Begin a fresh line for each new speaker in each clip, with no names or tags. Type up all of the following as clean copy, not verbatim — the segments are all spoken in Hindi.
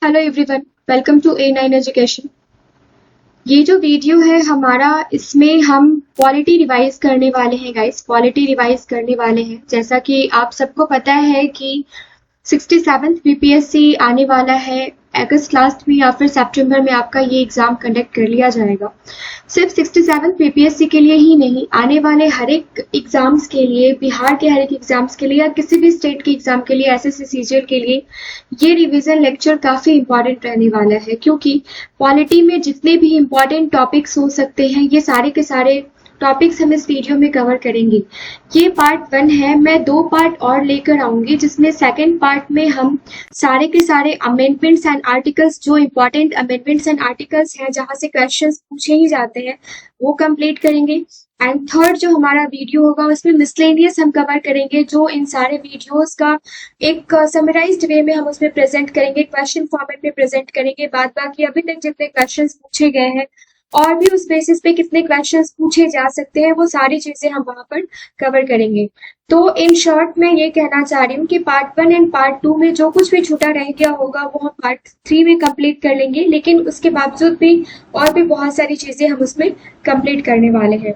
Hello everyone, welcome to A9 education. ये जो वीडियो है हमारा, इसमें हम पॉलिटी रिवाइज करने वाले हैं गाइस। पॉलिटी रिवाइज करने वाले हैं, जैसा कि आप सबको पता है कि 67th बीपीएससी आने वाला है। अगस्त लास्ट में या फिर सितंबर में आपका ये एग्जाम कंडक्ट कर लिया जाएगा। सिर्फ 67th बीपीएससी के लिए ही नहीं, आने वाले हर एक एग्जाम्स के लिए, बिहार के हर एक एग्जाम्स के लिए या किसी भी स्टेट के एग्जाम के लिए, एसएससी सीजीएल के लिए ये रिवीजन लेक्चर काफी इंपॉर्टेंट रहने वाला है। क्योंकि पॉलिटी में जितने भी इंपॉर्टेंट टॉपिक्स हो सकते हैं, ये सारे के सारे टॉपिक्स हम इस वीडियो में कवर करेंगे। ये पार्ट 1 है। मैं 2 पार्ट और लेकर आऊंगी, जिसमें सेकंड पार्ट में हम सारे के सारे अमेंडमेंट्स एंड आर्टिकल्स, जो इम्पोर्टेंट अमेंडमेंट्स एंड आर्टिकल्स हैं जहां से क्वेश्चंस पूछे ही जाते हैं, वो कंप्लीट करेंगे। एंड थर्ड जो हमारा वीडियो होगा उसमें मिसलेनियस हम कवर करेंगे, जो इन सारे वीडियोस का एक समराइज्ड वे में हम उसमें प्रेजेंट करेंगे, क्वेश्चन फॉर्मेट में प्रेजेंट करेंगे। बाद बाकी अभी तक जितने क्वेश्चंस पूछे गए हैं और भी उस बेसिस पे कितने क्वेश्चंस पूछे जा सकते हैं, वो सारी चीजें हम वहां पर कवर करेंगे। तो इन शॉर्ट मैं ये कहना चाह रही हूँ कि पार्ट 1 एंड पार्ट 2 में जो कुछ भी छूटा रह गया होगा वो हम पार्ट 3 में कंप्लीट कर लेंगे, लेकिन उसके बावजूद भी और भी बहुत सारी चीजें हम उसमें कंप्लीट करने वाले हैं।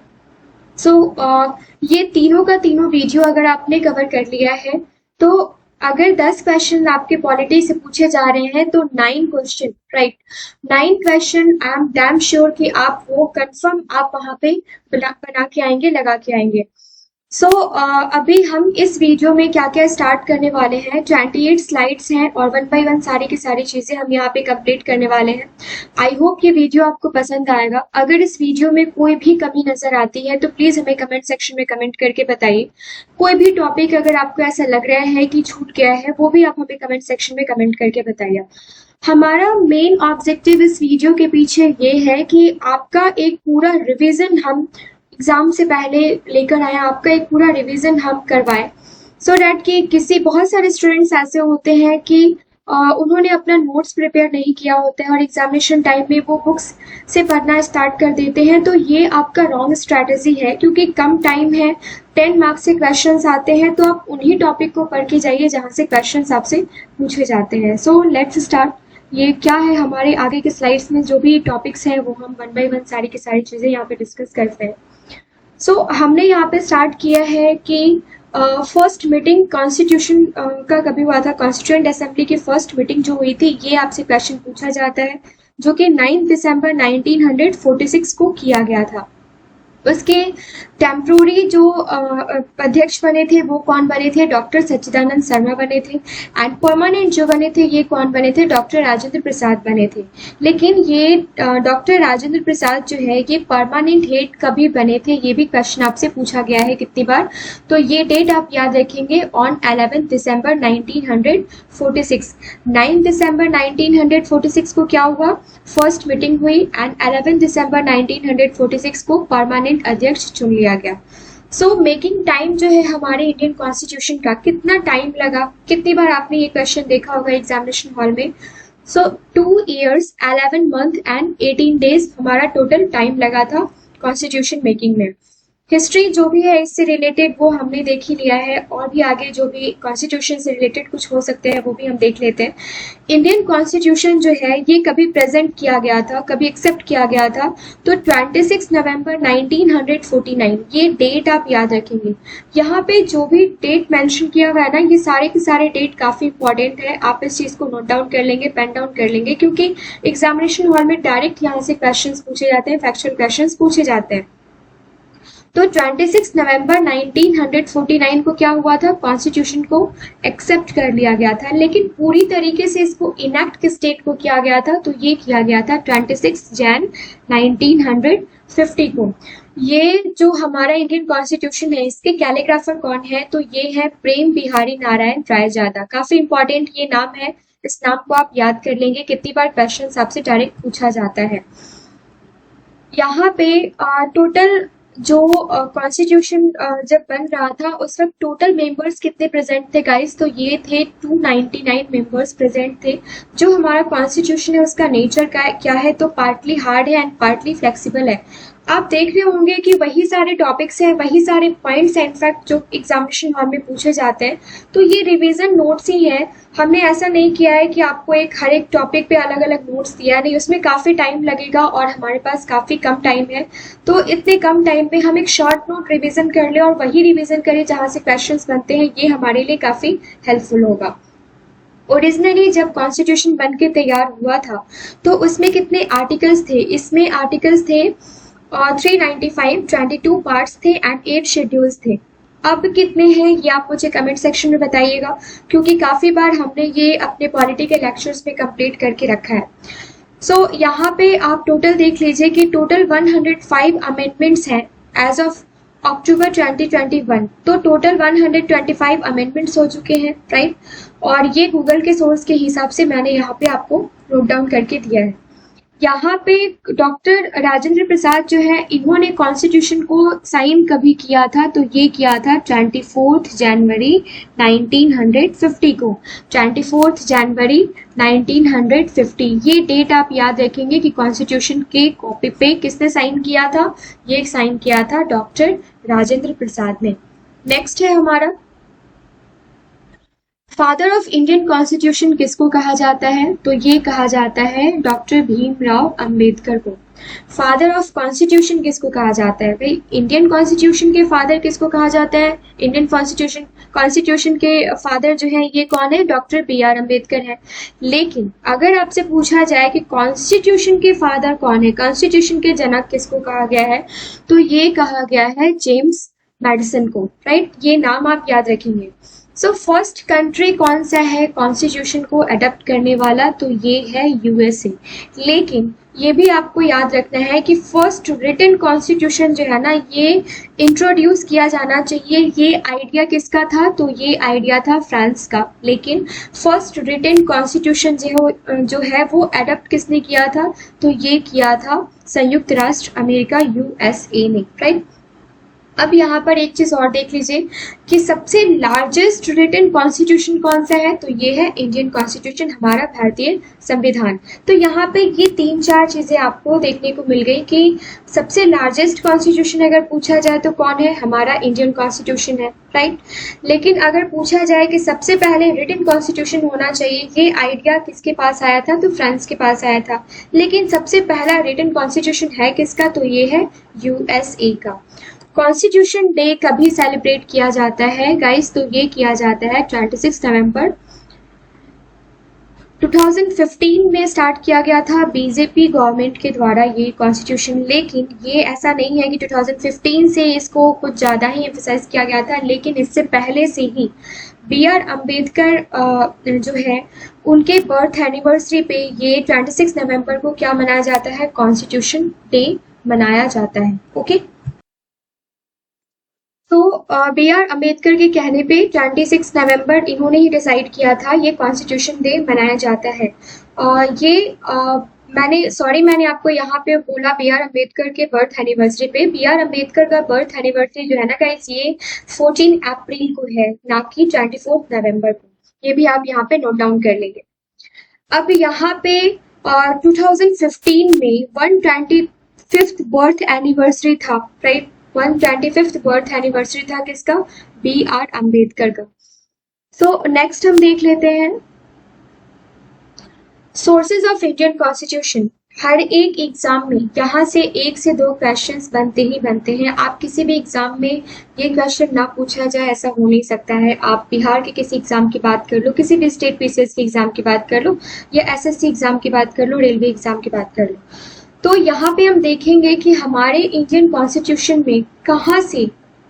ये तीनों का तीनों वीडियो अगर आपने कवर कर लिया है, तो अगर 10 क्वेश्चन आपके पॉलिटी से पूछे जा रहे हैं तो 9 question, right, 9 question I am damn sure कि आप वो कंफर्म आप वहां पे बना के आएंगे, लगा के आएंगे। अभी हम इस वीडियो में क्या क्या स्टार्ट करने वाले हैं। 28 स्लाइड्स हैं और 1 बाय 1 सारी की सारी चीजें हम यहाँ पे कंप्लीट करने वाले हैं। आई होप ये वीडियो आपको पसंद आएगा। अगर इस वीडियो में कोई भी कमी नजर आती है तो प्लीज हमें कमेंट सेक्शन में कमेंट करके बताइए। कोई भी टॉपिक अगर आपको ऐसा लग रहा है कि छूट गया है, वो भी आप हमें कमेंट सेक्शन में कमेंट करके बताइए। हमारा मेन ऑब्जेक्टिव इस वीडियो के पीछे ये है कि आपका एक पूरा रिवीजन हम एग्जाम से पहले लेकर आए, आपका एक पूरा रिवीजन हम करवाएं, सो डैट कि किसी बहुत सारे स्टूडेंट्स ऐसे होते हैं कि उन्होंने अपना नोट्स प्रिपेयर नहीं किया होता है और एग्जामिनेशन टाइम में वो बुक्स से पढ़ना स्टार्ट कर देते हैं। तो ये आपका रॉन्ग स्ट्रैटेजी है, क्योंकि कम टाइम है, 10 मार्क्स से क्वेश्चंस आते हैं, तो आप उन्हीं टॉपिक को पढ़ के जाइए जहां से क्वेश्चंस आपसे पूछे जाते हैं। So let's start. ये क्या है, हमारे आगे के स्लाइड्स में जो भी टॉपिक्स हैं वो हम 1 बाय 1 सारी की सारी चीजें यहाँ पे डिस्कस करते हैं। हमने यहाँ पे स्टार्ट किया है कि फर्स्ट मीटिंग कॉन्स्टिट्यूशन का कभी हुआ था। कॉन्स्टिट्यूएंट असेंबली की फर्स्ट मीटिंग जो हुई थी, ये आपसे क्वेश्चन पूछा जाता है, जो कि 9 दिसंबर 1946 को किया गया था। उसके टेम्प्रोरी जो अध्यक्ष बने थे वो कौन बने थे? डॉक्टर सच्चिदानंद शर्मा बने थे। एंड परमानेंट जो बने थे ये कौन बने थे? डॉक्टर राजेंद्र प्रसाद बने थे। लेकिन ये डॉक्टर राजेंद्र प्रसाद जो है ये परमानेंट हेड कभी बने थे? ये भी क्वेश्चन आपसे पूछा गया है कितनी बार। तो ये डेट आप याद रखेंगे, ऑन 11 दिसंबर 1946। 9 दिसंबर 1946 को क्या हुआ? फर्स्ट मीटिंग हुई एंड 11 दिसंबर 1946 को परमानेंट अध्यक्ष चुन लिया गया। मेकिंग टाइम जो है हमारे इंडियन कॉन्स्टिट्यूशन का, कितना टाइम लगा? कितनी बार आपने ये क्वेश्चन देखा होगा एग्जामिनेशन हॉल में। 2 years 11 month एंड 18 days हमारा टोटल टाइम लगा था कॉन्स्टिट्यूशन मेकिंग में। हिस्ट्री जो भी है इससे रिलेटेड वो हमने देख ही लिया है, और भी आगे जो भी कॉन्स्टिट्यूशन से रिलेटेड कुछ हो सकते हैं वो भी हम देख लेते हैं। इंडियन कॉन्स्टिट्यूशन जो है ये कभी प्रेजेंट किया गया था, कभी एक्सेप्ट किया गया था? तो 26 नवंबर 1949, ये डेट आप याद रखेंगे। यहाँ पे जो भी डेट मेंशन किया हुआ है ना, ये सारे के सारे डेट काफी इंपॉर्टेंट है। आप इस चीज को नोट डाउन कर लेंगे, पेन डाउन कर लेंगे, क्योंकि एग्जामिनेशन हॉल में डायरेक्ट यहाँ से क्वेश्चन पूछे जाते हैं, फैक्चुअल क्वेश्चन पूछे जाते हैं। तो 26 नवंबर 1949 को क्या हुआ था? कॉन्स्टिट्यूशन को एक्सेप्ट कर लिया गया था। लेकिन पूरी तरीके से इसको इनैक्ट किस डेट को किया गया था? तो ये किया गया था 26 जैन 1950 को। ये जो हमारा इंडियन कॉन्स्टिट्यूशन है इसके कैलीग्राफर कौन है? तो ये है प्रेम बिहारी नारायण रायजादा। काफी इंपॉर्टेंट ये नाम है, इस नाम को आप याद कर लेंगे, कितनी बार क्वेश्चन आपसे डायरेक्ट पूछा जाता है। यहाँ पे टोटल जो कॉन्स्टिट्यूशन जब बन रहा था उस वक्त टोटल मेंबर्स कितने प्रेजेंट थे गाइस? तो ये थे 299 मेंबर्स प्रेजेंट थे। जो हमारा कॉन्स्टिट्यूशन है उसका नेचर क्या है? तो पार्टली हार्ड है एंड पार्टली फ्लेक्सिबल है। आप देख रहे होंगे कि वही सारे टॉपिक्स हैं, वही सारे पॉइंट्स हैं इनफैक्ट जो एग्जामिनेशन हॉल में पूछे जाते हैं। तो ये रिवीजन नोट्स ही हैं। हमने ऐसा नहीं किया है कि आपको एक हर एक टॉपिक पे अलग अलग नोट्स दिया नहीं, उसमें काफ़ी टाइम लगेगा और हमारे पास काफ़ी कम टाइम है। तो इतने कम टाइम में हम एक शॉर्ट नोट रिवीजन कर लें और वही रिवीजन करें जहाँ से क्वेश्चन बनते हैं, ये हमारे लिए काफ़ी हेल्पफुल होगा। ओरिजिनली जब कॉन्स्टिट्यूशन बन के तैयार हुआ था तो उसमें कितने आर्टिकल्स थे? इसमें आर्टिकल्स थे 395, 22 पार्ट्स थे एंड 8 शेड्यूल्स थे। अब कितने हैं ये आप मुझे कमेंट सेक्शन में बताइएगा, क्योंकि काफ़ी बार हमने ये अपने पॉलिटिकल लेक्चर्स में कंप्लीट करके रखा है। सो यहाँ पे आप टोटल देख लीजिए कि टोटल 105 अमेंडमेंट्स हैं एज ऑफ अक्टूबर 2021। तो टोटल 125 अमेंडमेंट्स हो चुके हैं, राइट। और ये गूगल के सोर्स के हिसाब से मैंने यहाँ पे आपको नोट डाउन करके दिया है। यहाँ पे डॉक्टर राजेंद्र प्रसाद जो है, इन्होंने कॉन्स्टिट्यूशन को साइन कभी किया था? तो ये किया था 24 जनवरी 1950 को। 24 जनवरी 1950 ये डेट आप याद रखेंगे कि कॉन्स्टिट्यूशन के कॉपी पे किसने साइन किया था? ये साइन किया था डॉक्टर राजेंद्र प्रसाद ने। नेक्स्ट है हमारा, फादर ऑफ इंडियन कॉन्स्टिट्यूशन किसको कहा जाता है? तो ये कहा जाता है डॉक्टर भीमराव अंबेडकर को। फादर ऑफ कॉन्स्टिट्यूशन किसको कहा जाता है? भाई इंडियन कॉन्स्टिट्यूशन के फादर किसको कहा जाता है? इंडियन कॉन्स्टिट्यूशन के फादर जो है ये कौन है? डॉक्टर बी आर अम्बेडकर है। लेकिन अगर आपसे पूछा जाए कि कॉन्स्टिट्यूशन के फादर कौन है, कॉन्स्टिट्यूशन के जनक किसको कहा गया है, तो ये कहा गया है जेम्स मैडिसन को, राइट। ये नाम आप याद रखेंगे। सो फर्स्ट कंट्री कौन सा है कॉन्स्टिट्यूशन को अडॉप्ट करने वाला? तो ये है यूएसए। लेकिन ये भी आपको याद रखना है कि फर्स्ट रिटन कॉन्स्टिट्यूशन जो है ना, ये इंट्रोड्यूस किया जाना चाहिए। ये आइडिया किसका था? तो ये आइडिया था फ्रांस का। लेकिन फर्स्ट रिटन कॉन्स्टिट्यूशन जो है वो अडॉप्ट किसने किया था? तो ये किया था संयुक्त राष्ट्र अमेरिका, यूएसए ने, राइट। अब यहाँ पर एक चीज और देख लीजिए कि सबसे लार्जेस्ट रिटन कॉन्स्टिट्यूशन कौन सा है? तो ये है इंडियन कॉन्स्टिट्यूशन, हमारा भारतीय संविधान। तो यहाँ पे ये 3-4 चीजें आपको देखने को मिल गई कि सबसे लार्जेस्ट कॉन्स्टिट्यूशन अगर पूछा जाए तो कौन है? हमारा इंडियन कॉन्स्टिट्यूशन है, राइट। लेकिन अगर पूछा जाए कि सबसे पहले रिटन कॉन्स्टिट्यूशन होना चाहिए, ये आइडिया किसके पास आया था? तो फ्रांस के पास आया था। लेकिन सबसे पहला रिटन कॉन्स्टिट्यूशन है किसका? तो ये है यूएसए का। कॉन्स्टिट्यूशन डे कभी सेलिब्रेट किया जाता है गाइस? तो ये किया जाता है 26 नवंबर 2015 में स्टार्ट किया गया था बीजेपी गवर्नमेंट के द्वारा ये कॉन्स्टिट्यूशन। लेकिन ये ऐसा नहीं है कि 2015 से इसको कुछ ज़्यादा ही एम्फसाइज किया गया था, लेकिन इससे पहले से ही बी आर अम्बेडकर जो है उनके बर्थ एनिवर्सरी पे ये 26 नवंबर को क्या मनाया जाता है? कॉन्स्टिट्यूशन डे मनाया जाता है, ओके। तो बी आर अम्बेडकर के कहने पे 26 नवंबर इन्होंने ही डिसाइड किया था ये कॉन्स्टिट्यूशन डे मनाया जाता है। मैंने आपको यहाँ पे बोला बी आर अम्बेडकर के बर्थ एनिवर्सरी पे। बी आर अम्बेडकर का बर्थ एनिवर्सरी जो है ना गाइस, ये 14 अप्रैल को है, ना कि 24 नवंबर को। ये भी आप यहाँ पे नोट डाउन कर लेंगे। अब यहाँ पे 2015 में 125th बर्थ एनिवर्सरी था, राइट। 125th बर्थ एनिवर्सरी था किसका? बी आर अम्बेडकर का। सो नेक्स्ट हम देख लेते हैं सोर्सेज ऑफ इंडियन कॉन्स्टिट्यूशन। हर एक एग्जाम में यहाँ से 1 से 2 क्वेश्चंस बनते ही बनते हैं। आप किसी भी एग्जाम में ये क्वेश्चन ना पूछा जाए ऐसा हो नहीं सकता है। आप बिहार के किसी एग्जाम की बात कर लो, किसी भी स्टेट पीसीएस के एग्जाम की बात कर लो, या एसएससी एग्जाम की बात कर लो, रेलवे एग्जाम की बात कर लो। तो यहाँ पे हम देखेंगे कि हमारे इंडियन कॉन्स्टिट्यूशन में कहाँ से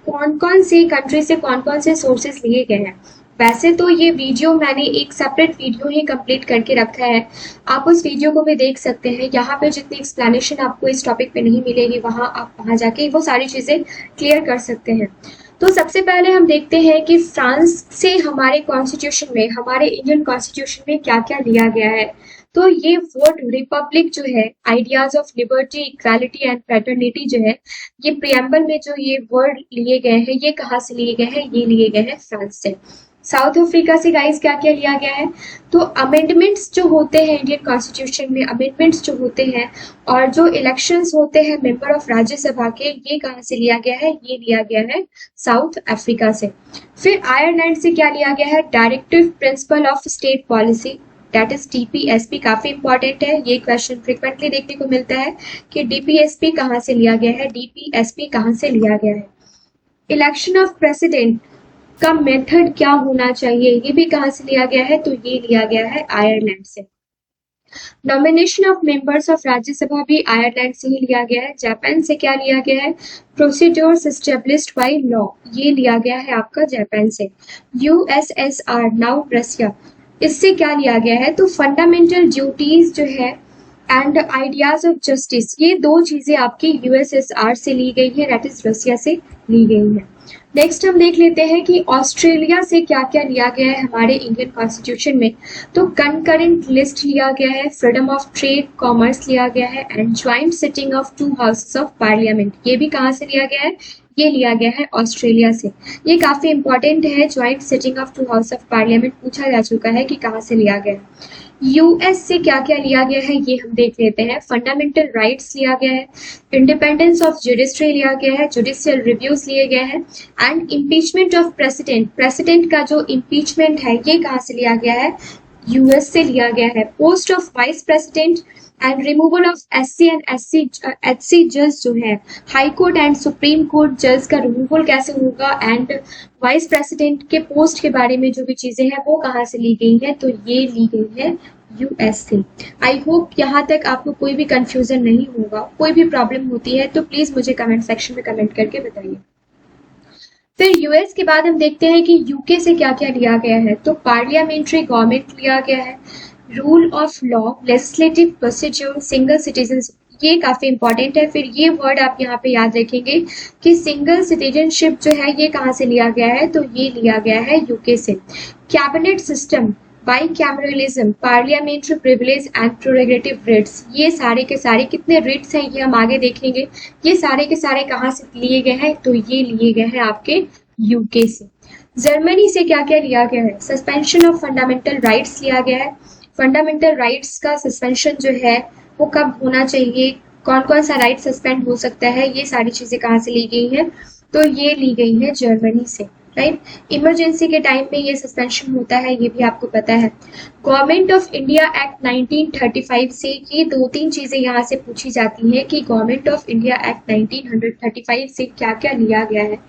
कौन कौन से कंट्री से कौन कौन से सोर्सेज लिए गए हैं। वैसे तो ये वीडियो मैंने एक सेपरेट वीडियो ही कंप्लीट करके रखा है, आप उस वीडियो को भी देख सकते हैं। यहाँ पे जितनी एक्सप्लेनेशन आपको इस टॉपिक पे नहीं मिलेगी, वहाँ आप वहाँ जाके वो सारी चीज़ें क्लियर कर सकते हैं। तो सबसे पहले हम देखते हैं कि फ्रांस से हमारे कॉन्स्टिट्यूशन में, हमारे इंडियन कॉन्स्टिट्यूशन में क्या क्या लिया गया है। तो ये वर्ड रिपब्लिक जो है, ideas of liberty, equality and fraternity जो है, ये प्रियम्बल में जो ये वर्ड लिए गए हैं, ये कहाँ से लिए गए हैं? ये लिए गए हैं फ्रांस से। साउथ अफ्रीका से गाइस क्या क्या लिया गया है, तो अमेंडमेंट्स जो होते हैं इंडियन कॉन्स्टिट्यूशन में, अमेंडमेंट्स जो होते हैं और जो इलेक्शंस होते हैं मेंबर ऑफ राज्यसभा के, ये कहाँ से लिया गया है, ये लिया गया है साउथ अफ्रीका से। फिर आयरलैंड से क्या लिया गया है, directive principle of state policy, that is DPSP. काफी इंपॉर्टेंट है, ये क्वेश्चन फ्रिक्वेंटली देखने को मिलता है कि डीपीएसपी कहाँ से लिया गया है, डीपीएसपी कहाँ से लिया गया है। इलेक्शन ऑफ प्रेसिडेंट का मेथड क्या होना चाहिए, ये भी कहाँ से लिया गया है, तो ये लिया गया है आयरलैंड से। Nomination of members of Rajya Sabha भी आयरलैंड से ही लिया गया है। जापान से क्या लिया गया है, प्रोसीड्योर्स एस्टेब्लिश्ड बाय लॉ, ये लिया गया है आपका जापान से। यूएसएसआर नाउ रसिया, इससे क्या लिया गया है, तो फंडामेंटल ड्यूटीज जो है एंड आइडियाज ऑफ जस्टिस, ये दो चीजें आपकी यूएसएसआर से ली गई है, दैट इज रसिया से ली गई है। नेक्स्ट हम देख लेते हैं कि ऑस्ट्रेलिया से क्या क्या लिया गया है हमारे इंडियन कॉन्स्टिट्यूशन में, तो कंकरेंट लिस्ट लिया गया है, फ्रीडम ऑफ ट्रेड कॉमर्स लिया गया है and joint sitting of 2 houses of parliament, ये भी कहाँ से लिया गया है, ये लिया गया है ऑस्ट्रेलिया से। ये काफी इंपॉर्टेंट है, joint sitting of 2 house of parliament पूछा जा चुका है कि कहाँ से लिया गया है। यूएस से क्या क्या लिया गया है ये हम देख लेते हैं। फंडामेंटल राइट्स लिया गया है, इंडिपेंडेंस ऑफ जुडिशरी लिया गया है, जुडिशियल रिव्यूज लिए गए हैं and impeachment of president, president का जो इम्पीचमेंट है ये कहाँ से लिया गया है, यूएस से लिया गया है। Post of vice president and removal of SC and HC जज जो है, high court and supreme court जज का रिमूवल कैसे होगा एंड वाइस प्रेसिडेंट के पोस्ट के बारे में जो भी चीजें हैं वो कहाँ से ली गई है, तो ये ली गई है यूएस से। आई होप यहाँ तक आपको कोई भी कंफ्यूजन नहीं होगा। कोई भी प्रॉब्लम होती है तो प्लीज मुझे कमेंट सेक्शन में कमेंट करके बताइए। फिर यूएस के बाद हम देखते हैं कि यूके से क्या क्या लिया गया है, तो पार्लियामेंट्री गवर्नमेंट लिया गया है, rule of law, legislative procedure, single citizenship, ये काफी इंपॉर्टेंट है। फिर ये वर्ड आप यहाँ पे याद रखेंगे कि सिंगल सिटीजनशिप जो है ये कहाँ से लिया गया है, तो ये लिया गया है यूके से। Cabinet system, bicameralism, parliamentary privilege and prerogative writs, ये सारे के सारे कितने रिट्स हैं ये हम आगे देखेंगे। ये सारे के सारे कहाँ से लिए गए हैं, तो ये लिए गए हैं आपके यूके से। जर्मनी से क्या क्या लिया गया है, सस्पेंशन ऑफ फंडामेंटल राइट्स लिया गया है। फंडामेंटल राइट्स का सस्पेंशन जो है वो कब होना चाहिए, कौन कौन सा राइट सस्पेंड हो सकता है, ये सारी चीजें कहाँ से ली गई है, तो ये ली गई है जर्मनी से, राइट। इमरजेंसी के टाइम में ये सस्पेंशन होता है, ये भी आपको पता है। गवर्नमेंट ऑफ इंडिया एक्ट 1935 से ये 2-3 चीजें यहाँ से पूछी जाती हैं कि गवर्नमेंट ऑफ इंडिया एक्ट 1935 से क्या क्या लिया गया है,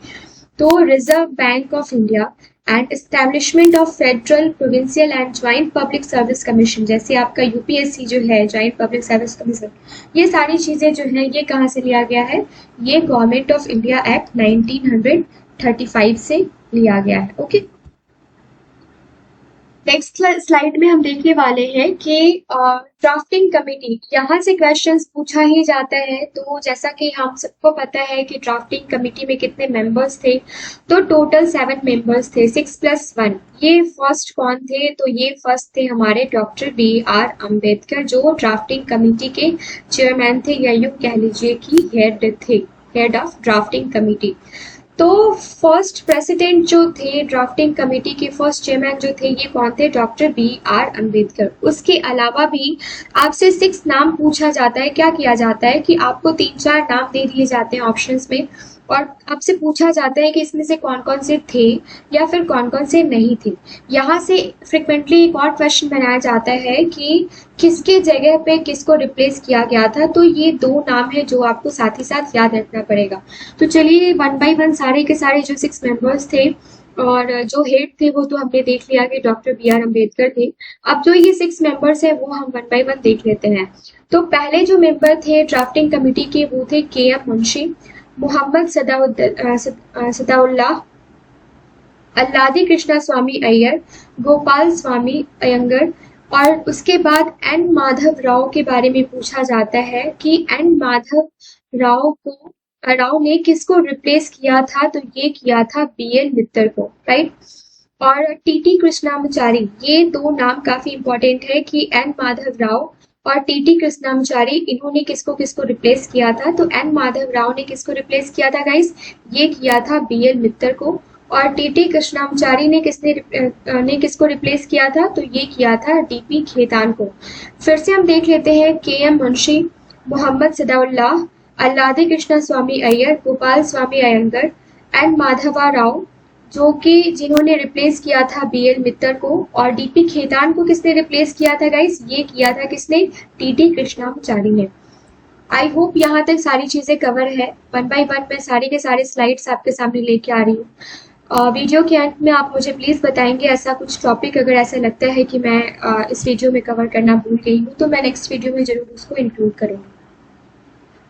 तो reserve bank of India and establishment of federal, provincial and joint public service commission, जैसे आपका यूपीएससी जो है, ज्वाइंट पब्लिक सर्विस कमीशन, ये सारी चीजें जो है ये कहाँ से लिया गया है, ये गवर्नमेंट ऑफ इंडिया एक्ट 1935 से लिया गया है। ओके, नेक्स्ट स्लाइड में हम देखने वाले हैं कि ड्राफ्टिंग कमेटी, यहाँ से क्वेश्चंस पूछा ही जाता है। तो जैसा कि हम सबको पता है कि ड्राफ्टिंग कमेटी में कितने मेंबर्स थे, तो टोटल 7 मेंबर्स थे, 6+1। ये फर्स्ट कौन थे, तो ये फर्स्ट थे हमारे डॉक्टर BR अम्बेडकर, जो ड्राफ्टिंग कमेटी के चेयरमैन थे, या यूं कह लीजिए कि हेड थे, हेड ऑफ ड्राफ्टिंग कमेटी। तो फर्स्ट प्रेसिडेंट जो थे ड्राफ्टिंग कमेटी के, फर्स्ट चेयरमैन जो थे, ये कौन थे, डॉक्टर BR अम्बेडकर। उसके अलावा भी आपसे 6 नाम पूछा जाता है। क्या किया जाता है कि आपको 3-4 नाम दे दिए जाते हैं ऑप्शंस में, और आपसे पूछा जाता है कि इसमें से कौन कौन से थे या फिर कौन कौन से नहीं थे। यहाँ से फ्रिक्वेंटली एक और क्वेश्चन बनाया जाता है कि किसके जगह पे किसको रिप्लेस किया गया था, तो ये 2 नाम है जो आपको साथ ही साथ याद रखना पड़ेगा। तो चलिए 1 बाय 1 सारे के सारे जो 6 मेंबर्स थे और जो हेड थे वो तो हमने देख लिया कि डॉक्टर BR अम्बेडकर थे। अब जो ये 6 मेंबर्स है वो हम 1 बाय 1 देख लेते हैं। तो पहले जो मेंबर थे ड्राफ्टिंग कमेटी के वो थे KM मुंशी, मोहम्मद सदाउल्लाह, अल्लादी कृष्णा स्वामी अय्यर, गोपाल स्वामी अयंगर, और उसके बाद N माधव राव के बारे में पूछा जाता है कि N माधव राव ने किसको रिप्लेस किया था, तो ये किया था BL मित्तर को, राइट। और TT कृष्णामाचारी, ये 2 नाम काफी इंपॉर्टेंट है कि N माधव राव और TT कृष्णामाचारी, इन्होंने किसको किसको रिप्लेस किया था, तो N माधव राव ने किसको रिप्लेस किया था गाइस, ये किया था BL मित्तर को, और टीटी कृष्णामचारी ने किसको रिप्लेस किया था? तो ये किया था डीपी खेतान को। फिर से हम देख लेते हैं K M Munshi, Mohammad Sadaullah, Alladi Krishna Swami Ayyar, Gopal Swami Ayyangar and Madhava Rao, जो कि जिन्होंने रिप्लेस किया था बीएल मित्तर को। और डीपी खेतान को किसने रिप्लेस किया था गाइस? ये किया था किसने? टीटी कृष्णामचारी ने। आई होप यहाँ तक सारी चीजें कवर है। वन बाय वन मैं सारे के सारे स्लाइड्स आपके सामने लेके आ रही हूँ। वीडियो के अंत में आप मुझे प्लीज बताएंगे ऐसा कुछ टॉपिक अगर ऐसा लगता है कि मैं इस वीडियो में कवर करना भूल गई हूँ तो मैं नेक्स्ट वीडियो में जरूर उसको इंक्लूड करूँगी।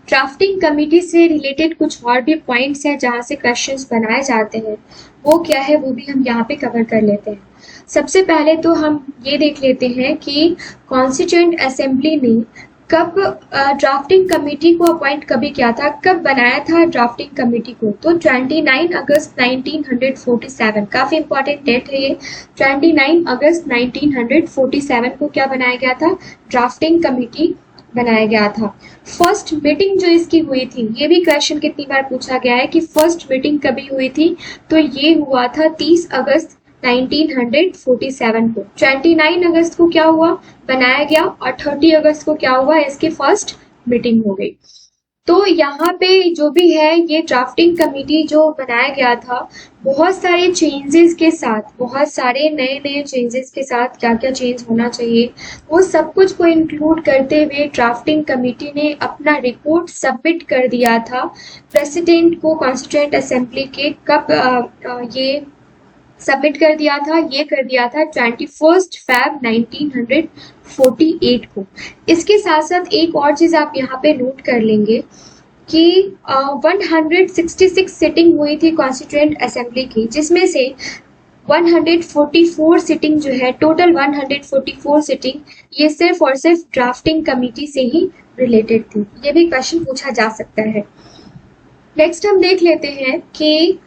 ड्राफ्टिंग कमेटी से रिलेटेड कुछ और भी पॉइंट्स हैं जहाँ से क्वेश्चंस बनाए जाते हैं, वो क्या है वो भी हम यहाँ पे कवर कर लेते हैं। सबसे पहले तो हम ये देख लेते हैं कि कॉन्स्टिट्यूएंट असेंबली ने कब ड्राफ्टिंग कमेटी को अपॉइंट कभी किया था, कब बनाया था ड्राफ्टिंग कमेटी को? तो 29 अगस्त 1947, काफी इंपॉर्टेंट डेट है ये। 29 अगस्त 1947 को क्या बनाया गया था? ड्राफ्टिंग कमेटी बनाया गया था। फर्स्ट मीटिंग जो इसकी हुई थी, ये भी क्वेश्चन कितनी बार पूछा गया है कि फर्स्ट मीटिंग कभी हुई थी? तो ये हुआ था 30 अगस्त 1947 को। 29 अगस्त को क्या हुआ? बनाया गया। और 30 अगस्त को क्या हुआ? इसकी फर्स्ट मीटिंग हो गई। तो यहाँ पे जो भी है ये ड्राफ्टिंग कमेटी जो बनाया गया था, बहुत सारे चेंजेस के साथ, बहुत सारे नए नए चेंजेस के साथ, क्या क्या चेंज होना चाहिए वो सब कुछ को इंक्लूड करते हुए ड्राफ्टिंग कमेटी ने अपना रिपोर्ट सबमिट कर दिया था प्रेसिडेंट को कॉन्स्टिट्यूएंट असेंबली के। कब ये सबमिट कर दिया था? ये कर दिया था 21 फैब 1948 को। इसके साथ साथ एक और चीज आप यहाँ पे नोट कर लेंगे कि 166 सिटिंग हुई थी कॉन्स्टिट्यूएंट असेंबली की, जिसमें से 144 सिटिंग जो है, टोटल 144 सिटिंग, ये सिर्फ और सिर्फ ड्राफ्टिंग कमेटी से ही रिलेटेड थी। ये भी क्वेश्चन पूछा जा सकता है। नेक्स्ट हम देख लेते हैं कि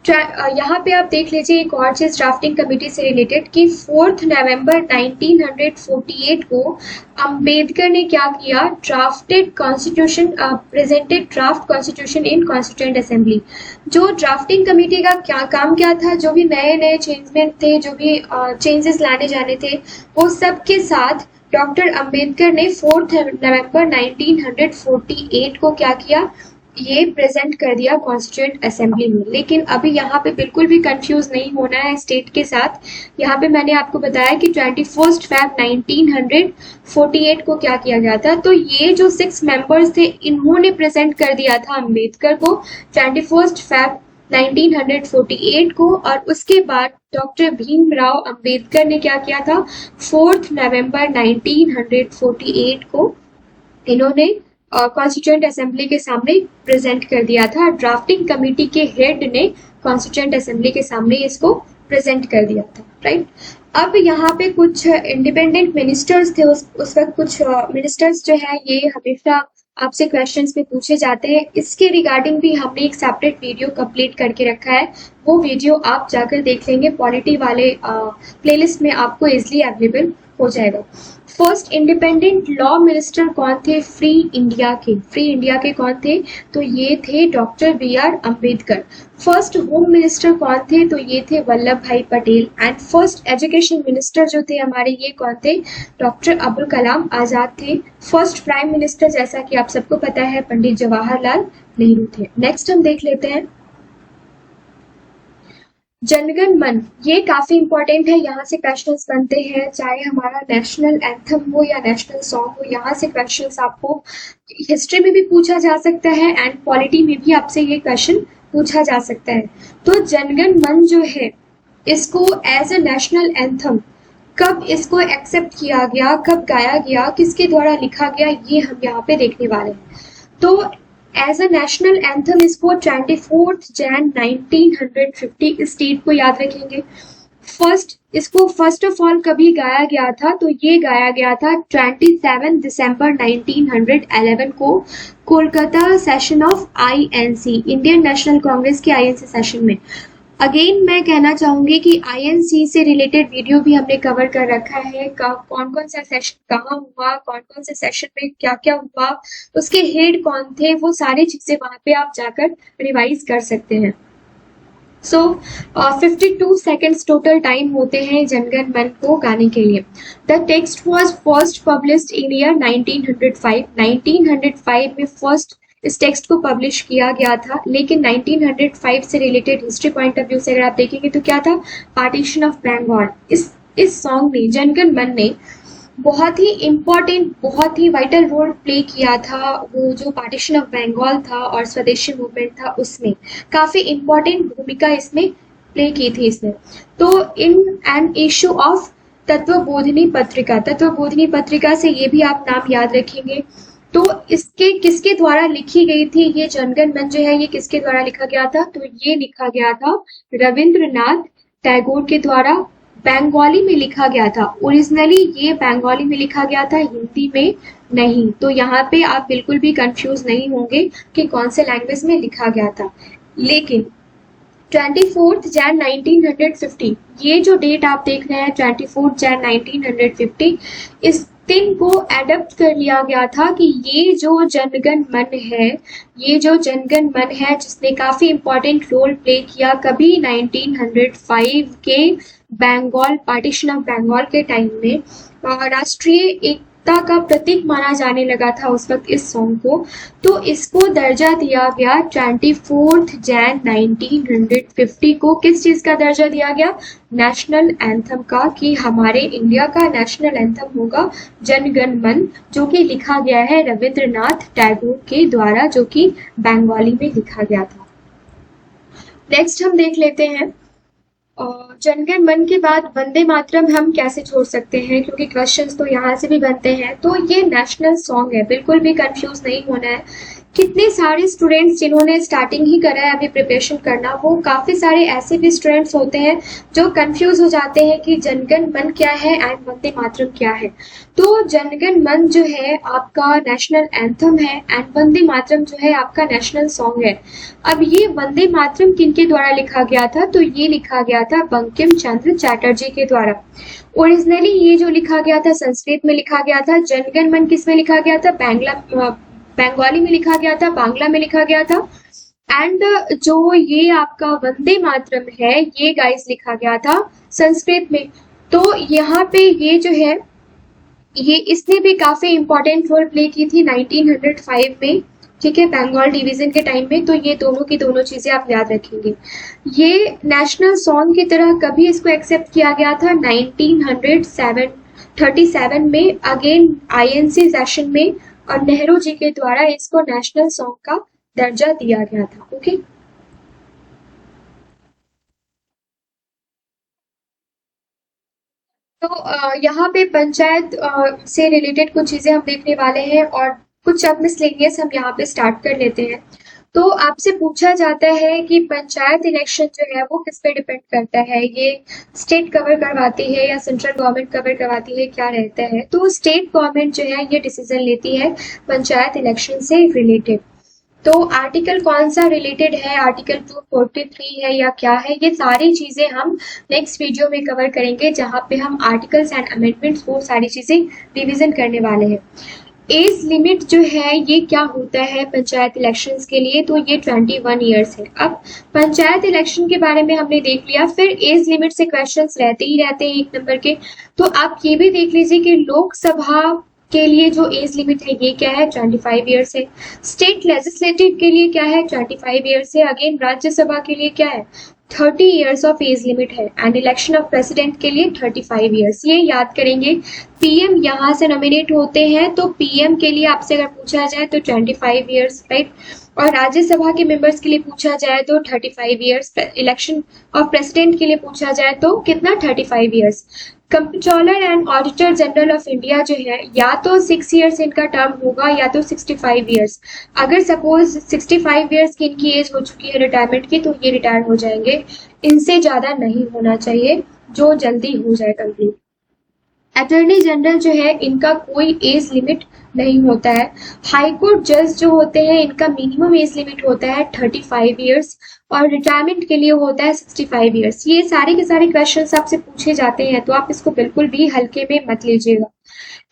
यहाँ पे आप देख लीजिए एक और चीज ड्राफ्टिंग कमेटी से रिलेटेड कि 4 नवंबर 1948 को अंबेडकर ने क्या किया? Drafted constitution, presented draft constitution in constituent assembly. जो ड्राफ्टिंग कमेटी का क्या काम क्या था? जो भी नए नए चेंजमेंट थे, जो भी चेंजेस लाने जाने थे, वो सब के साथ डॉक्टर अंबेडकर ने 4 नवंबर 1948 को क्या किया? ये प्रेजेंट कर दिया कॉन्स्टिट्यूएंट असेंबली में। लेकिन अभी यहाँ पे बिल्कुल भी कंफ्यूज नहीं होना है स्टेट के साथ। यहाँ पे मैंने आपको बताया कि 21 फैब 1948 को क्या किया गया था? तो ये जो 6 मेंबर्स थे, इन्होंने प्रेजेंट कर दिया था अंबेडकर को 21 फैब 1948 को। और उसके बाद डॉक्टर भीमराव अंबेडकर ने क्या किया था? 4 नवंबर 1948 को इन्होंने कॉन्स्टिट्यूएंट असेंबली के सामने प्रेजेंट कर दिया था। ड्राफ्टिंग कमेटी के हेड ने कॉन्स्टिट्यूएंट असेंबली के सामने इसको प्रेजेंट कर दिया था, राइट। अब यहाँ पे कुछ इंडिपेंडेंट मिनिस्टर्स थे उस वक्त। कुछ मिनिस्टर्स जो है ये हमेशा आपसे क्वेश्चंस में पूछे जाते हैं। इसके रिगार्डिंग भी हमने एक सेपरेट वीडियो कंप्लीट करके रखा है, वो वीडियो आप जाकर देख लेंगे, पॉलिटी वाले प्लेलिस्ट में आपको इजिली अवेलेबल हो जाएगा। फर्स्ट इंडिपेंडेंट लॉ मिनिस्टर कौन थे? फ्री इंडिया के कौन थे? तो ये थे doctor B R Ambedkar. First home minister कौन थे? तो ये थे Vallabh Bhai Patel. And first education minister जो थे हमारे, ये कौन थे? डॉक्टर अब्दुल कलाम आजाद थे। फर्स्ट प्राइम मिनिस्टर, जैसा कि आप सबको पता है, पंडित जवाहरलाल नेहरू थे। नेक्स्ट हम देख लेते हैं जनगण मन। ये काफी इंपॉर्टेंट है, यहाँ से क्वेश्चंस बनते हैं, चाहे हमारा नेशनल एंथम हो या नेशनल सॉन्ग हो। यहाँ से क्वेश्चंस आपको हिस्ट्री में भी पूछा जा सकता है एंड पॉलिटी में भी आपसे ये क्वेश्चन पूछा जा सकता है। तो जनगण मन जो है, इसको एज ए नेशनल एंथम कब इसको एक्सेप्ट किया गया, कब गाया गया, किसके द्वारा लिखा गया, ये हम यहाँ पे देखने वाले हैं। तो एज अ नेशनल एंथम इसको 24 जैन 1950, इस डेट को याद रखेंगे। इसको फर्स्ट ऑफ ऑल कभी गाया गया था? तो ये गाया गया था 27 दिसंबर 1911 को Kolkata session of INC, Indian national Congress के आईएनसी सेशन में। अगेन मैं कहना चाहूंगी कि आईएनसी से रिलेटेड वीडियो भी हमने कवर कर रखा है, कौन कौन सा सेशन कहाँ हुआ, कौन कौन से सेशन में क्या क्या हुआ, उसके हेड कौन थे, वो सारी चीजें वहां पे आप जाकर रिवाइज कर सकते हैं। सो 52 सेकेंड्स टोटल टाइम होते हैं जनगण मन को गाने के लिए। The text was first published in year 1905। 1905 में फर्स्ट इस टेक्स्ट को पब्लिश किया गया था, लेकिन 1905 से related history point of view से अगर आप देखेंगे तो क्या था, पार्टीशन ऑफ बंगाल। इस सॉन्ग में जनगण मन ने बहुत ही इम्पोर्टेंट, बहुत ही वाइटल रोल प्ले किया था। वो जो पार्टीशन ऑफ बंगाल था और स्वदेशी मूवमेंट था, उसमें काफी इम्पोर्टेंट भूमिका इसमें प्ले की थी इसने। तो in an issue of Tattvabodhini पत्रिका, तत्वबोधिनी पत्रिका से ये भी आप नाम याद रखेंगे। तो इसके किसके द्वारा लिखी गई थी ये जनगण मन जो है, ये किसके द्वारा लिखा गया था, तो ये लिखा गया था रविंद्रनाथ टैगोर के द्वारा। बंगाली में लिखा गया था, ओरिजिनली ये बंगाली में लिखा गया था, हिंदी में नहीं। तो यहाँ पे आप बिल्कुल भी कंफ्यूज नहीं होंगे कि कौन से लैंग्वेज में लिखा गया था। लेकिन 24 जैन 1950, ये जो डेट आप देख रहे हैं 24 जैन 1950, इस दिन को एडप्ट कर लिया गया था कि ये जो जनगण मन है, ये जो जनगण मन है जिसने काफी इंपॉर्टेंट रोल प्ले किया कभी 1905 के बंगाल, पार्टीशन ऑफ बंगाल के टाइम में, राष्ट्रीय एकता का प्रतीक माना जाने लगा था उस वक्त इस सॉन्ग को। तो इसको दर्जा दिया गया 24 जैन 1950 को। किस चीज का दर्जा दिया गया, नेशनल एंथम का, कि हमारे इंडिया का नेशनल एंथम होगा जनगण मन, जो कि लिखा गया है रविंद्रनाथ टैगोर के द्वारा, जो कि बंगाली में लिखा गया था। नेक्स्ट हम देख लेते हैं जनगण मन के बाद वंदे मातरम हम कैसे छोड़ सकते हैं, क्योंकि क्वेश्चंस तो यहाँ से भी बनते हैं। तो ये नेशनल सॉन्ग है, बिल्कुल भी कंफ्यूज नहीं होना है। कितने सारे स्टूडेंट्स जिन्होंने स्टार्टिंग ही करा है अभी प्रिपरेशन करना, वो काफी सारे ऐसे भी स्टूडेंट्स होते हैं जो कंफ्यूज हो जाते हैं कि जनगण मन क्या है एंड वंदे मातरम क्या है। तो जनगण मन जो है आपका नेशनल एंथम है एंड वंदे मातरम जो है आपका नेशनल सॉन्ग है। अब ये वंदे मातरम किनके द्वारा लिखा गया था, तो ये लिखा गया था बंकिम चंद्र चटर्जी के द्वारा। ओरिजिनली ये जो लिखा गया था संस्कृत में लिखा गया था। जनगण मन किस में लिखा गया था, बंगाली में लिखा गया था, बांग्ला में लिखा गया था। एंड जो ये आपका वंदे मातरम है, ये गाइस लिखा गया था संस्कृत में। तो यहाँ पे ये जो है, ये इसने भी काफी इंपॉर्टेंट रोल प्ले की थी 1905 में, ठीक है, बंगाल डिवीजन के टाइम में। तो ये दोनों की दोनों चीजें आप याद रखेंगे। ये नेशनल सॉन्ग की तरह कभी इसको एक्सेप्ट किया गया था 1937 में, अगेन आईएनसी सेशन में, और नेहरू जी के द्वारा इसको नेशनल सॉन्ग का दर्जा दिया गया था। ओके, तो यहाँ पे पंचायत से रिलेटेड कुछ चीजें हम देखने वाले हैं, और कुछ अब मिसलेनियस हम यहाँ पे स्टार्ट कर लेते हैं। तो आपसे पूछा जाता है कि पंचायत इलेक्शन जो है वो किस पे डिपेंड करता है, ये स्टेट कवर करवाती है या सेंट्रल गवर्नमेंट कवर करवाती है, क्या रहता है। तो स्टेट गवर्नमेंट जो है ये डिसीजन लेती है पंचायत इलेक्शन से रिलेटेड। तो आर्टिकल कौन सा रिलेटेड है, आर्टिकल 243 है या क्या है, ये सारी चीजें हम नेक्स्ट वीडियो में कवर करेंगे, जहां पे हम आर्टिकल्स एंड अमेंडमेंट्स वो सारी चीजें रिवीजन करने वाले हैं। एज लिमिट जो है ये क्या होता है पंचायत इलेक्शंस के लिए, तो ये 21 ईयर्स है। अब पंचायत इलेक्शन के बारे में हमने देख लिया, फिर एज लिमिट से क्वेश्चंस रहते ही रहते हैं 1 नंबर के। तो आप ये भी देख लीजिए कि लोकसभा के लिए जो एज लिमिट है ये क्या है, 25 ईयर्स है। स्टेट लेजिस्लेटिव के लिए क्या है, 25 ईयर्स है। अगेन राज्यसभा के लिए क्या है, 30 ईयर्स ऑफ एज लिमिट है। एंड इलेक्शन ऑफ प्रेसिडेंट के लिए 35 ईयर्स, ये याद करेंगे। पीएम यहाँ से नॉमिनेट होते हैं, तो पीएम के लिए आपसे अगर पूछा जाए तो 25 ईयर्स, राइट। और राज्यसभा के मेंबर्स के लिए पूछा जाए तो 35 ईयर्स। इलेक्शन ऑफ प्रेसिडेंट के लिए पूछा जाए तो कितना, 35 years. Controller and auditor general of India जो है, या तो 6 ईयर्स इनका टर्म होगा या तो 65 ईयर्स। अगर सपोज 65 ईयर्स की इनकी एज हो चुकी है रिटायरमेंट की, तो ये रिटायर हो जाएंगे। इनसे ज्यादा नहीं होना चाहिए, जो जल्दी हो जाए कंप्लीट। अटॉर्नी जनरल जो है इनका कोई एज लिमिट नहीं होता है। हाई कोर्ट जज जो होते हैं इनका मिनिमम एज लिमिट होता है 35 ईयर्स, और रिटायरमेंट के लिए होता है 65 ईयर्स। ये सारे के सारे क्वेश्चंस आपसे पूछे जाते हैं, तो आप इसको बिल्कुल भी हल्के में मत लीजिएगा।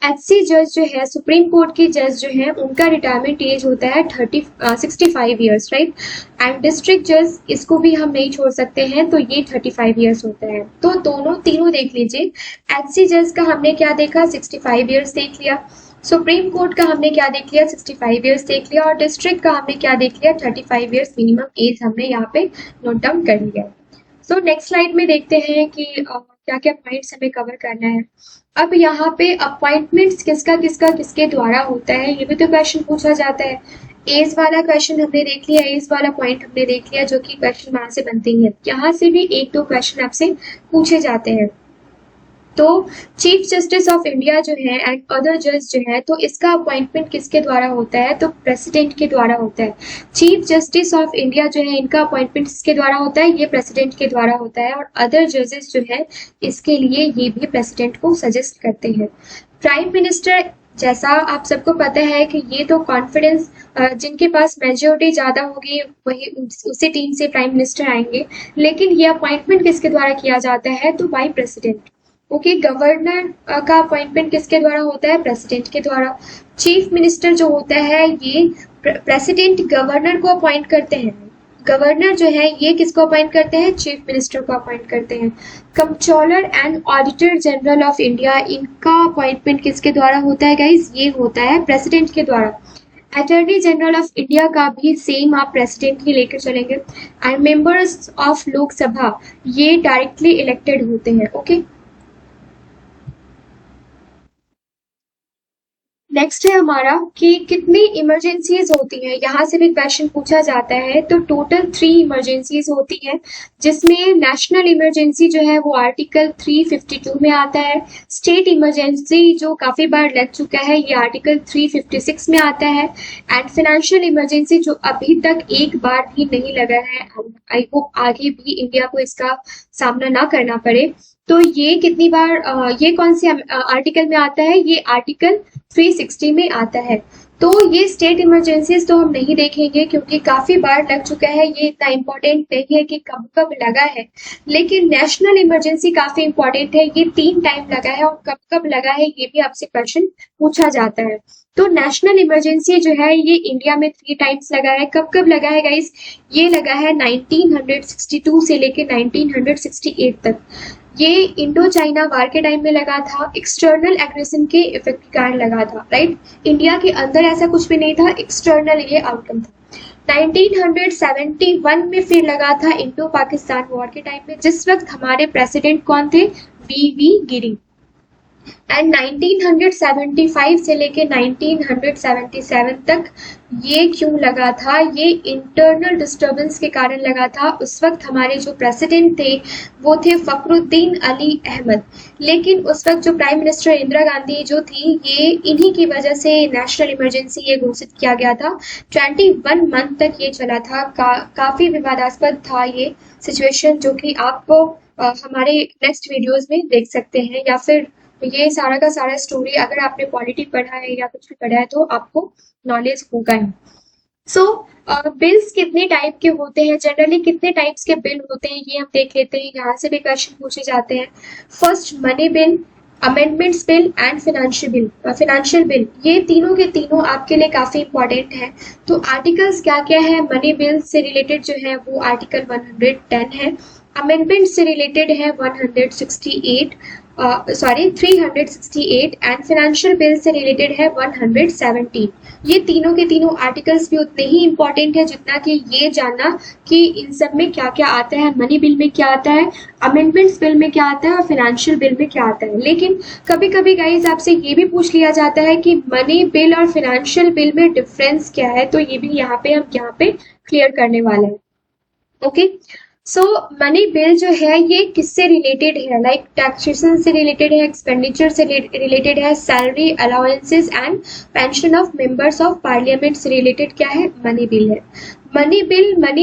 एचसी जज जो है, सुप्रीम कोर्ट के जज जो है, उनका रिटायरमेंट एज होता है 65 ईयर्स, राइट। एंड डिस्ट्रिक्ट जज, इसको भी हम नहीं छोड़ सकते हैं, तो ये 35 ईयर्स होता है। तो दोनों तीनों देख लीजिए। एचसी जज का हमने क्या देखा, 65 ईयर्स देख लिया। सुप्रीम कोर्ट का हमने क्या देख लिया, 65 ईयर्स देख लिया। और डिस्ट्रिक्ट का हमने क्या देख लिया, 35 ईयर्स मिनिमम एज हमने यहाँ पे नोट डाउन कर लिया। सो नेक्स्ट स्लाइड में देखते हैं कि क्या क्या पॉइंट्स हमें कवर करना है। अब यहाँ पे अपॉइंटमेंट्स किसका किसका किसके द्वारा होता है, ये भी तो क्वेश्चन पूछा जाता है। एज वाला क्वेश्चन हमने देख लिया, एज वाला पॉइंट हमने देख लिया, जो कि क्वेश्चन वहां से बनते ही है। यहाँ से भी एक दो क्वेश्चन आपसे पूछे जाते हैं। तो चीफ जस्टिस ऑफ इंडिया जो है एंड अदर जज जो है, तो इसका अपॉइंटमेंट किसके द्वारा होता है, तो प्रेसिडेंट के द्वारा होता है। चीफ जस्टिस ऑफ इंडिया जो है, इनका अपॉइंटमेंट किसके द्वारा होता है, ये प्रेसिडेंट के द्वारा होता है। और अदर जजेस जो है, इसके लिए ये भी प्रेसिडेंट को सजेस्ट करते हैं। प्राइम मिनिस्टर, जैसा आप सबको पता है कि ये तो कॉन्फिडेंस, जिनके पास मेजोरिटी ज्यादा होगी वही उसी टीम से प्राइम मिनिस्टर आएंगे। लेकिन ये अपॉइंटमेंट किसके द्वारा किया जाता है, तो बाई प्रेसिडेंट। ओके, गवर्नर का अपॉइंटमेंट किसके द्वारा होता है, प्रेसिडेंट के द्वारा। चीफ मिनिस्टर जो होता है, ये प्रेसिडेंट गवर्नर को अपॉइंट करते हैं। गवर्नर जो है, ये किसको अपॉइंट करते हैं, चीफ मिनिस्टर को अपॉइंट करते हैं। Controller and auditor general of India, इनका अपॉइंटमेंट किसके द्वारा होता है गाइस, ये होता है प्रेसिडेंट के द्वारा। अटॉर्नी जनरल ऑफ इंडिया का भी सेम आप प्रेसिडेंट ही लेकर चलेंगे। एंड मेंबर्स ऑफ लोकसभा, ये डायरेक्टली इलेक्टेड होते हैं। ओके, नेक्स्ट है हमारा कि कितनी इमरजेंसीज होती हैं, यहाँ से भी क्वेश्चन पूछा जाता है। तो टोटल 3 इमरजेंसीज होती हैं, जिसमें नेशनल इमरजेंसी जो है वो आर्टिकल 352 में आता है। स्टेट इमरजेंसी जो काफी बार लग चुका है, ये आर्टिकल 356 में आता है। एंड फाइनेंशियल इमरजेंसी जो अभी तक एक बार भी नहीं लगा है, आई होप आगे भी इंडिया को इसका सामना ना करना पड़े। तो ये कितनी बार, ये कौन से आर्टिकल में आता है, ये आर्टिकल 360 में आता है। तो ये स्टेट इमरजेंसीज तो हम नहीं देखेंगे, क्योंकि काफी बार लग चुका है, ये इतना इम्पोर्टेंट नहीं है कि कब कब लगा है। लेकिन नेशनल इमरजेंसी काफी इम्पोर्टेंट है, ये 3 टाइम लगा है, और कब कब लगा है ये भी आपसे क्वेश्चन पूछा जाता है। तो नेशनल इमरजेंसी जो है, ये इंडिया में 3 टाइम्स लगा है। कब कब लगा है गाइस, ये लगा है 1962 से लेके 1968 तक। ये इंडो चाइना वार के टाइम में लगा था, एक्सटर्नल एग्रेशन के इफेक्ट के कारण लगा था, राइट। इंडिया के अंदर ऐसा कुछ भी नहीं था, एक्सटर्नल ये आउटकम था। 1971 में फिर लगा था इंडो पाकिस्तान वॉर के टाइम में, जिस वक्त हमारे प्रेसिडेंट कौन थे, वी गिरी। एंड 1975 से लेके 1977 तक ये क्यों लगा था, ये इंटरनल डिस्टरबेंस के कारण लगा था। उस वक्त हमारे जो प्रेसिडेंट थे वो थे फखरुद्दीन अली अहमद। लेकिन उस वक्त जो प्राइम मिनिस्टर इंदिरा गांधी जो थी, ये इन्हीं की वजह से नेशनल इमरजेंसी ये घोषित किया गया था। 21 मंथ तक ये चला था। काफी विवादास्पद था ये सिचुएशन, जो कि आपको हमारे नेक्स्ट वीडियोज में देख सकते हैं, या फिर ये सारा का सारा स्टोरी अगर आपने पॉलिटी पढ़ा है या कुछ भी पढ़ा है तो आपको नॉलेज होगा ही। सो बिल्स कितने टाइप के होते हैं, जनरली कितने टाइप्स के बिल होते हैं, ये हम देख लेते हैं। यहाँ से भी क्वेश्चन पूछे जाते हैं। First, money bill, amendments bill and financial bill, ये तीनों के तीनों आपके लिए काफी इंपॉर्टेंट है। तो आर्टिकल्स क्या क्या है, मनी बिल से रिलेटेड जो है वो आर्टिकल 110 है। अमेंडमेंट से रिलेटेड है 368 एंड फाइनेंशियल बिल से रिलेटेड है 117। ये तीनों के तीनों आर्टिकल्स भी उतने ही इंपॉर्टेंट है जितना कि ये जानना कि इन सब में क्या क्या आता है, मनी बिल में क्या आता है, अमेंडमेंट्स बिल में क्या आता है और फाइनेंशियल बिल में क्या आता है। लेकिन कभी कभी गाइज आपसे ये भी पूछ लिया जाता है कि मनी बिल और फाइनेंशियल बिल में डिफरेंस क्या है, तो ये भी हम यहाँ पे क्लियर करने वाले हैं। ओके, सो मनी बिल जो है ये किससे रिलेटेड है, लाइक टैक्सेशन से रिलेटेड है, एक्सपेंडिचर से रिलेटेड है, salary allowances and pension of members of parliament से रिलेटेड क्या है, मनी बिल है। मनी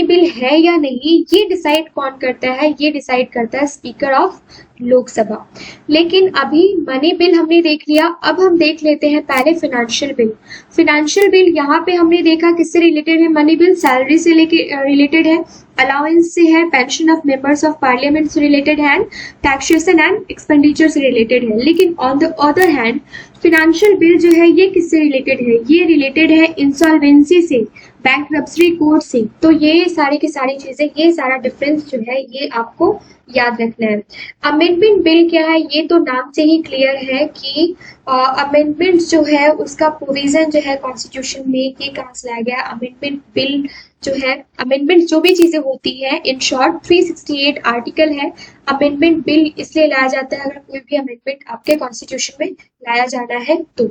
बिल है या नहीं, ये डिसाइड कौन करता है, ये डिसाइड करता है स्पीकर ऑफ लोकसभा। लेकिन अभी मनी बिल हमने देख लिया, अब हम देख लेते हैं पहले फाइनेंशियल बिल। फाइनेंशियल बिल यहाँ पे हमने देखा किससे रिलेटेड है, मनी बिल सैलरी से लेके रिलेटेड है, अलाउंस से है, pension of members of parliament से रिलेटेड है, टैक्सेशन एंड एक्सपेंडिचर से रिलेटेड है। लेकिन on the other hand financial bill जो है ये किससे रिलेटेड है, ये रिलेटेड है इंसॉल्वेंसी से, बैंक्रप्सी कोड से। तो ये सारी की सारी चीजें, ये सारा डिफरेंस जो है ये आपको याद रखना है। अमेंडमेंट बिल क्या है, ये तो नाम से ही क्लियर है कि अमेंडमेंट जो है उसका प्रोविजन जो है कॉन्स्टिट्यूशन में ये कहाँ से लाया गया। अमेंडमेंट बिल जो है, अमेंडमेंट जो भी चीजें होती है, इन शॉर्ट 368 आर्टिकल है। अमेंडमेंट बिल इसलिए लाया जाता है अगर कोई भी अमेंडमेंट आपके कॉन्स्टिट्यूशन में लाया जाना है तो।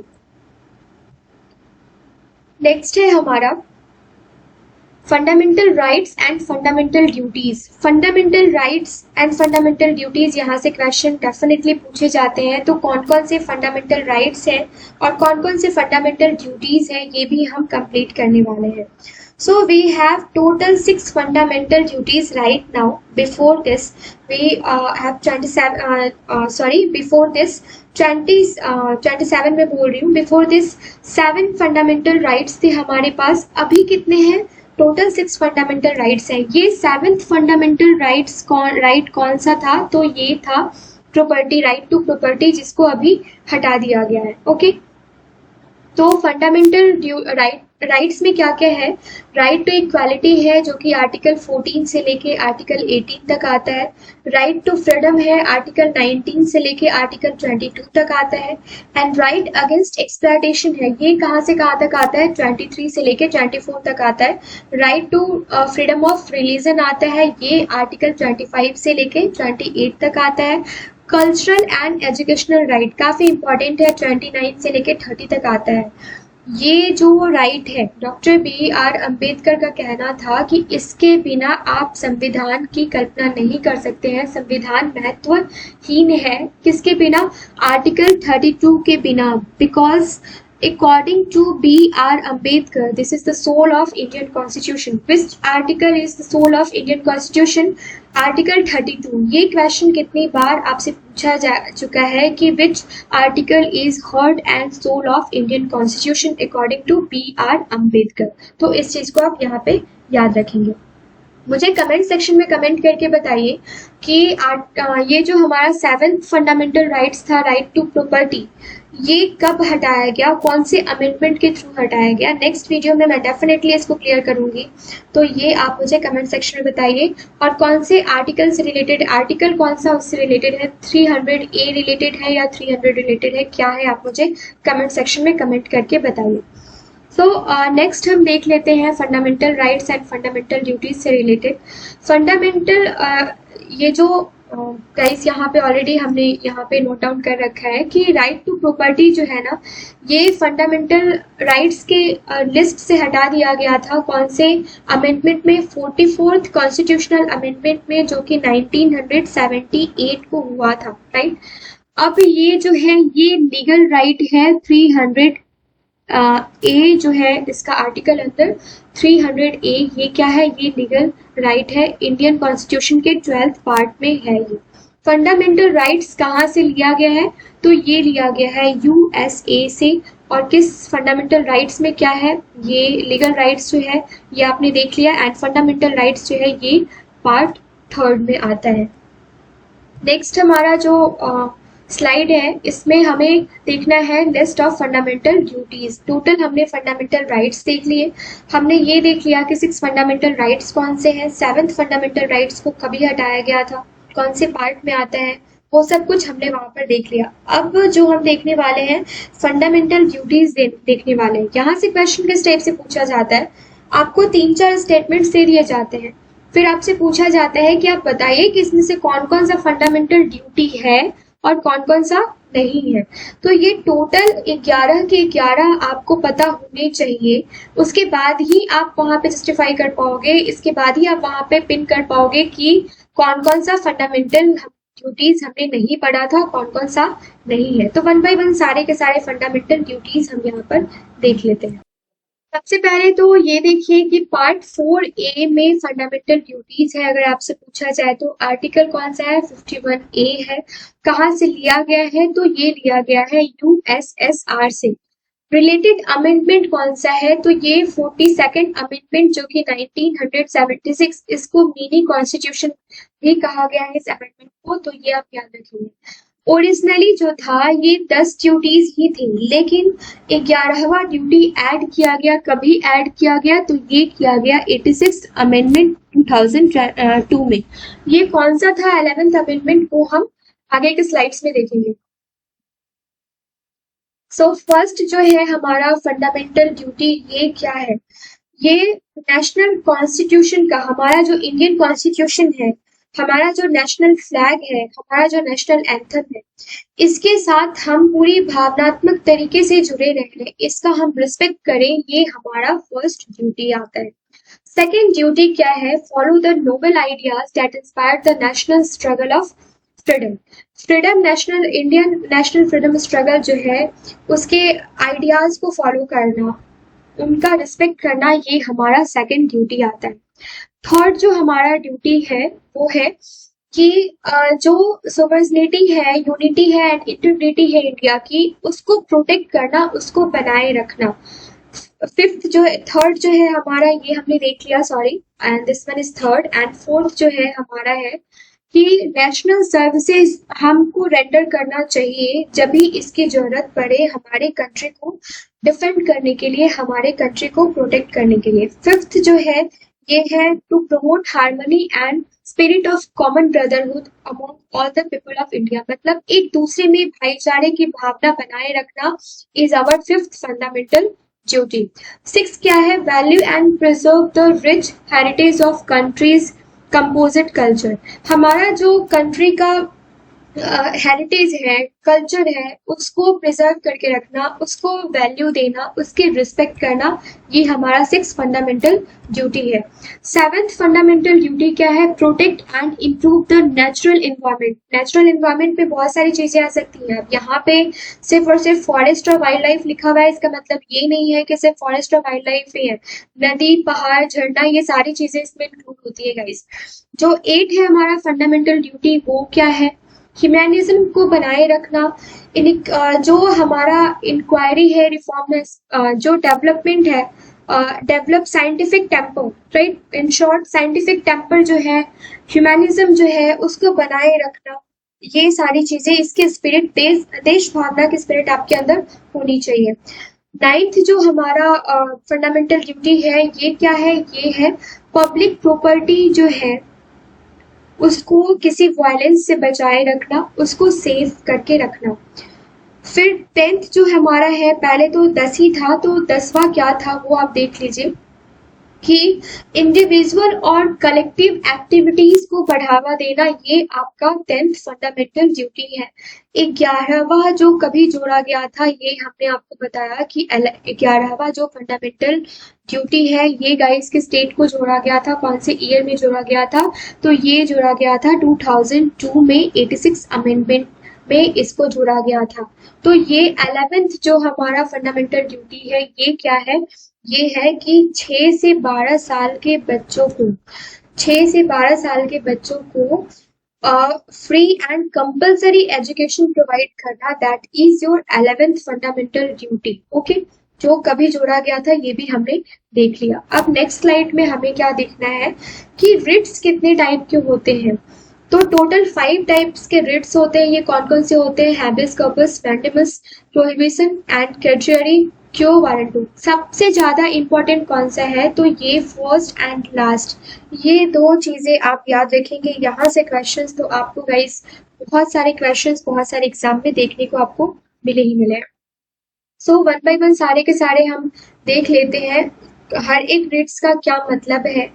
नेक्स्ट है हमारा fundamental rights and fundamental duties. Fundamental rights and fundamental duties यहाँ से क्वेश्चन डेफिनेटली पूछे जाते हैं। तो कौन कौन से फंडामेंटल राइट्स हैं और कौन कौन से फंडामेंटल ड्यूटीज हैं ये भी हम कंप्लीट करने वाले हैं। So we have total 6 fundamental duties right now. Before this, we have 27 में बोल रही हूँ। Before this 7 fundamental rights थे हमारे पास। अभी कितने हैं? टोटल 6 फंडामेंटल राइट्स हैं। ये 7th फंडामेंटल राइट्स कौन सा था? तो ये था प्रॉपर्टी, राइट टू प्रॉपर्टी, जिसको अभी हटा दिया गया है। ओके, तो फंडामेंटल राइट्स में क्या क्या है? राइट टू इक्वालिटी है जो कि आर्टिकल 14 से लेके आर्टिकल 18 तक आता है। राइट टू फ्रीडम है आर्टिकल 19 से लेके आर्टिकल 22 तक आता है। एंड राइट अगेंस्ट एक्सप्लॉयटेशन है, ये कहाँ से कहाँ तक आता है? 23 से लेके 24 तक आता है। Right to freedom of religion आता है, ये आर्टिकल 25 से लेके 28 तक आता है। कल्चरल एंड एजुकेशनल राइट काफी इंपॉर्टेंट है, 29 से लेके 30 तक आता है। ये जो राइट है, डॉक्टर BR अम्बेडकर का कहना था कि इसके बिना आप संविधान की कल्पना नहीं कर सकते हैं। संविधान महत्वहीन है किसके बिना? आर्टिकल 32 के बिना। Because according to BR Ambedkar, this is the soul of Indian Constitution. Which article is the soul of Indian Constitution? Article 32। ये क्वेश्चन कितनी बार आपसे पूछा जा चुका है कि which article is heart and soul of Indian constitution according to BR Ambedkar. तो इस चीज को आप यहाँ पे याद रखेंगे। मुझे कमेंट सेक्शन में कमेंट करके बताइए कि ये जो हमारा 7th फंडामेंटल राइट्स था, राइट टू प्रॉपर्टी, ये कब हटाया गया, कौन से अमेंडमेंट के थ्रू हटाया गया। नेक्स्ट वीडियो में मैं डेफिनेटली इसको क्लियर करूंगी, तो ये आप मुझे कमेंट सेक्शन में बताइए। और कौन से आर्टिकल से रिलेटेड, आर्टिकल कौन सा उससे रिलेटेड है, 300A रिलेटेड है या 300 रिलेटेड है, क्या है, आप मुझे कमेंट सेक्शन में कमेंट करके बताइए। सो नेक्स्ट हम देख लेते हैं fundamental rights and fundamental duties से रिलेटेड। फंडामेंटल ये जो गाइस यहाँ पे ऑलरेडी हमने यहाँ पे नोट डाउन कर रखा है कि राइट टू प्रॉपर्टी जो है ना, ये फंडामेंटल राइट्स के लिस्ट से हटा दिया गया था। कौन से अमेंडमेंट में? 44th कॉन्स्टिट्यूशनल अमेंडमेंट में, जो कि 1978 को हुआ था, राइट। अब ये जो है ये लीगल राइट है 300 ए जो है इसका आर्टिकल अंदर 300A, ये क्या है? ये लीगल राइट है, इंडियन कॉन्स्टिट्यूशन के 12th पार्ट में है ये। फंडामेंटल राइट्स कहाँ से लिया गया है? तो ये लिया गया है USA से। और किस फंडामेंटल राइट्स में क्या है? ये लीगल राइट्स जो है ये आपने देख लिया, एंड फंडामेंटल राइट्स जो है ये पार्ट 3rd में आता है। नेक्स्ट हमारा जो स्लाइड है, इसमें हमें देखना है list of fundamental duties. Total हमने फंडामेंटल राइट्स देख लिए। हमने ये देख लिया कि 6 फंडामेंटल राइट्स कौन से हैं, 7th फंडामेंटल राइट्स को कभी हटाया गया था, कौन से पार्ट में आता है, वो सब कुछ हमने वहां पर देख लिया। अब जो हम देखने वाले हैं फंडामेंटल ड्यूटीज देखने वाले हैं। यहाँ से क्वेश्चन किस टाइप से पूछा जाता है? आपको 3-4 स्टेटमेंट्स दे दिए जाते हैं, फिर आपसे पूछा जाता है कि आप बताइए कि इसमें से कौन कौन सा फंडामेंटल ड्यूटी है और कौन कौन सा नहीं है। तो ये टोटल 11 के 11 आपको पता होने चाहिए। उसके बाद ही आप वहां पे जस्टिफाई कर पाओगे, इसके बाद ही आप वहां पे पिन कर पाओगे कि कौन कौन सा फंडामेंटल ड्यूटीज हमने नहीं पढ़ा था, कौन कौन सा नहीं है। तो 1 by 1 सारे के सारे फंडामेंटल ड्यूटीज हम यहाँ पर देख लेते हैं। सबसे पहले तो ये देखिए कि पार्ट 4A में फंडामेंटल ड्यूटीज है। अगर आपसे पूछा जाए तो आर्टिकल कौन सा है, 51A है। कहाँ से लिया गया है, तो ये लिया गया है यूएसएसआर से। रिलेटेड अमेंडमेंट कौन सा है, तो ये 42nd अमेंडमेंट जो कि 1976, इसको मिनी कॉन्स्टिट्यूशन भी कहा गया है इस अमेंडमेंट को, तो ये आप याद रखेंगे। ओरिजिनली जो था ये 10 ड्यूटीज ही थी, लेकिन 11वां ड्यूटी ऐड किया गया। कभी ऐड किया गया, तो ये किया गया 86 अमेंडमेंट 2002 में। ये कौन सा था 11th अमेंडमेंट, वो हम आगे के स्लाइड्स में देखेंगे। सो फर्स्ट जो है हमारा फंडामेंटल ड्यूटी, ये क्या है, ये नेशनल कॉन्स्टिट्यूशन का, हमारा जो इंडियन कॉन्स्टिट्यूशन है, हमारा जो नेशनल फ्लैग है, हमारा जो नेशनल एंथम है, इसके साथ हम पूरी भावनात्मक तरीके से जुड़े रहें, इसका हम रिस्पेक्ट करें, ये हमारा फर्स्ट ड्यूटी आता है। सेकेंड ड्यूटी क्या है, follow the noble ideas that inspired the national struggle of freedom. Freedom national, Indian national freedom struggle जो है, उसके आइडियाज को फॉलो करना, उनका रिस्पेक्ट करना, ये हमारा सेकंड ड्यूटी आता है। थर्ड जो हमारा ड्यूटी है वो है कि जो सोवर्निटी है, यूनिटी है एंड इंटीग्रिटी है इंडिया की, उसको प्रोटेक्ट करना, उसको बनाए रखना। फिफ्थ जो है, थर्ड जो है हमारा, ये हमने देख लिया, sorry, and this one is third. And fourth जो है हमारा है कि नेशनल सर्विसेज हमको रेंडर करना चाहिए जब भी इसकी जरूरत पड़े, हमारे कंट्री को डिफेंड करने के लिए, हमारे कंट्री को प्रोटेक्ट करने के लिए। फिफ्थ जो है ये है to promote harmony and spirit of common brotherhood among all the people of India, मतलब एक दूसरे में भाईचारे की भावना बनाए रखना is our fifth fundamental duty. Six क्या है, value and preserve the rich heritage of country's composite culture. हमारा जो कंट्री का हेरिटेज है, कल्चर है, उसको प्रिजर्व करके रखना, उसको वैल्यू देना, उसकी रिस्पेक्ट करना, ये हमारा सिक्स फंडामेंटल ड्यूटी है। सेवेंथ फंडामेंटल ड्यूटी क्या है, protect and improve the natural environment. Natural environment पे बहुत सारी चीजें आ सकती हैं। अब यहाँ पे सिर्फ और सिर्फ फॉरेस्ट और वाइल्ड लाइफ लिखा हुआ है, इसका मतलब ये नहीं है कि सिर्फ फॉरेस्ट और वाइल्ड लाइफ ही है, नदी, पहाड़, झरना, ये सारी चीजें इसमें इंक्लूड होती है गाइस। जो 8 है हमारा फंडामेंटल ड्यूटी, वो क्या है, ह्यूमैनिज्म को बनाए रखना। जो हमारा इंक्वायरी है, रिफॉर्म है, जो डेवलपमेंट है, develop scientific temper, right, in short scientific temper जो है, ह्यूमैनिज्म जो है, उसको बनाए रखना, ये सारी चीजें, इसके स्पिरिट, देश भावना की स्पिरिट आपके अंदर होनी चाहिए। नाइन्थ जो हमारा फंडामेंटल ड्यूटी है, ये क्या है, ये है पब्लिक प्रॉपर्टी जो है उसको किसी वायलेंस से बचाए रखना, उसको सेफ करके रखना। फिर 10th जो हमारा है, पहले तो 10 ही था, तो 10वां क्या था वो आप देख लीजिए कि इंडिविजुअल और कलेक्टिव एक्टिविटीज को बढ़ावा देना, ये आपका 10th फंडामेंटल ड्यूटी है। 11वां जो कभी जोड़ा गया था, ये हमने आपको बताया कि 11वां जो फंडामेंटल ड्यूटी है, ये गाइस किस डेट को जोड़ा गया था, कौन से ईयर में जोड़ा गया था, तो ये जोड़ा गया था 2002 में, 86 अमेंडमेंट में इसको जोड़ा गया था। तो ये 11th जो हमारा फंडामेंटल ड्यूटी है, ये क्या है, ये है कि 6 से 12 साल के बच्चों को, 6 से 12 साल के बच्चों को free and compulsory education provide करना, that is your 11th fundamental duty. Okay, जो कभी जोड़ा गया था, ये भी हमने देख लिया। अब नेक्स्ट स्लाइड में हमें क्या देखना है कि रिट्स कितने टाइप के होते हैं। तो टोटल 5 टाइप्स के रिट्स होते हैं। ये कौन कौन से होते हैं, habeas corpus, mandamus, prohibition and कैजुअरी, क्यो वारंटू। सबसे ज्यादा इंपॉर्टेंट कौन सा है, तो ये फर्स्ट एंड लास्ट, ये दो चीजें आप याद रखेंगे। यहाँ से क्वेश्चंस तो आपको गाइस बहुत सारे क्वेश्चंस, बहुत सारे एग्जाम में देखने को आपको मिले ही मिले। सो वन बाय वन सारे के सारे हम देख लेते हैं, हर एक रिट्स का क्या मतलब है।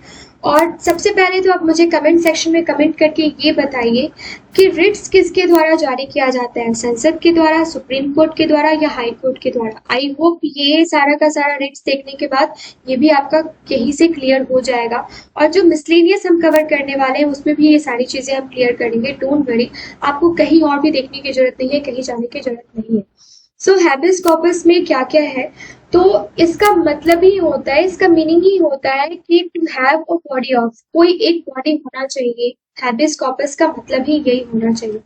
और सबसे पहले तो आप मुझे कमेंट सेक्शन में कमेंट करके ये बताइए कि रिट्स किसके द्वारा जारी किया जाता है, संसद के द्वारा, सुप्रीम कोर्ट के द्वारा या हाई कोर्ट के द्वारा। आई होप ये सारा का सारा रिट्स देखने के बाद ये भी आपका यहीं से क्लियर हो जाएगा। और जो मिसलेनियस हम कवर करने वाले हैं उसमें भी ये सारी चीजें हम क्लियर करेंगे, डोंट वरी, आपको कहीं और भी देखने की जरूरत नहीं है, कहीं जाने की जरूरत नहीं है। सो हैबिस कॉर्पस में क्या क्या है, तो इसका मतलब ही होता है, इसका मीनिंग ही होता है कि to have a body of, कोई एक बॉडी होना चाहिए। हैबिस कॉर्पस का मतलब ही यही होना चाहिए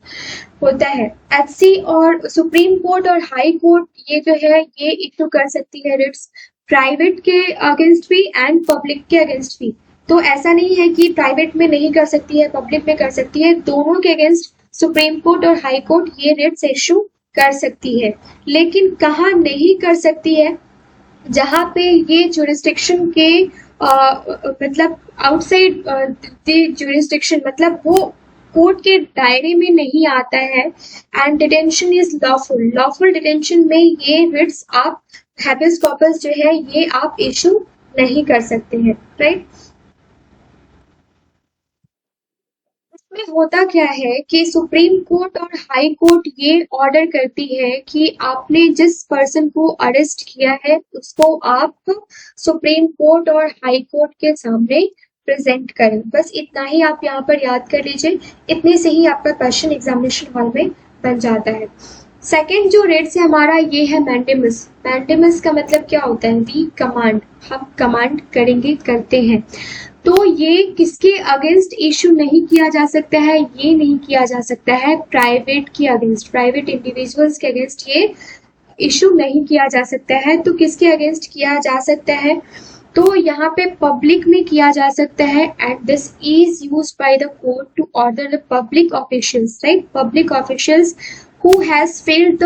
होता है। एचसी और सुप्रीम कोर्ट और हाई कोर्ट ये जो है ये इशू कर सकती है रिट्स, प्राइवेट के अगेंस्ट भी एंड पब्लिक के अगेंस्ट भी। तो ऐसा नहीं है कि प्राइवेट में नहीं कर सकती है, पब्लिक में कर सकती है, दोनों के अगेंस्ट सुप्रीम कोर्ट और हाई कोर्ट ये रिट्स इशू कर सकती है। लेकिन कहाँ नहीं कर सकती है, जहाँ पे ये जुरिस्डिक्शन के मतलब आउटसाइड द जुरिस्डिक्शन, मतलब वो कोर्ट के दायरे में नहीं आता है। And detention is lawful, lawful detention में ये रिट्स आप हैबिस कॉर्पस जो है ये आप इशू नहीं कर सकते हैं, राइट। में होता क्या है कि सुप्रीम कोर्ट और हाई कोर्ट ये ऑर्डर करती है कि आपने जिस पर्सन को अरेस्ट किया है उसको आप सुप्रीम कोर्ट और हाई कोर्ट के सामने प्रेजेंट करें। बस इतना ही आप यहाँ पर याद कर लीजिए, इतने से ही आपका क्वेश्चन एग्जामिनेशन हॉल में बन जाता है। सेकेंड जो रेट से हमारा ये है मैंडेमस। मैंडेमस का मतलब क्या होता है, वी कमांड, हम कमांड करेंगे, करते हैं। तो ये किसके अगेंस्ट इशू नहीं किया जा सकता है, ये नहीं किया जा सकता है प्राइवेट के अगेंस्ट, प्राइवेट इंडिविजुअल्स के अगेंस्ट ये इशू नहीं किया जा सकता है। तो किसके अगेंस्ट किया जा सकता है, तो यहाँ पे पब्लिक में किया जा सकता है। And this is used by the court to order the public officials, right, public officials who has failed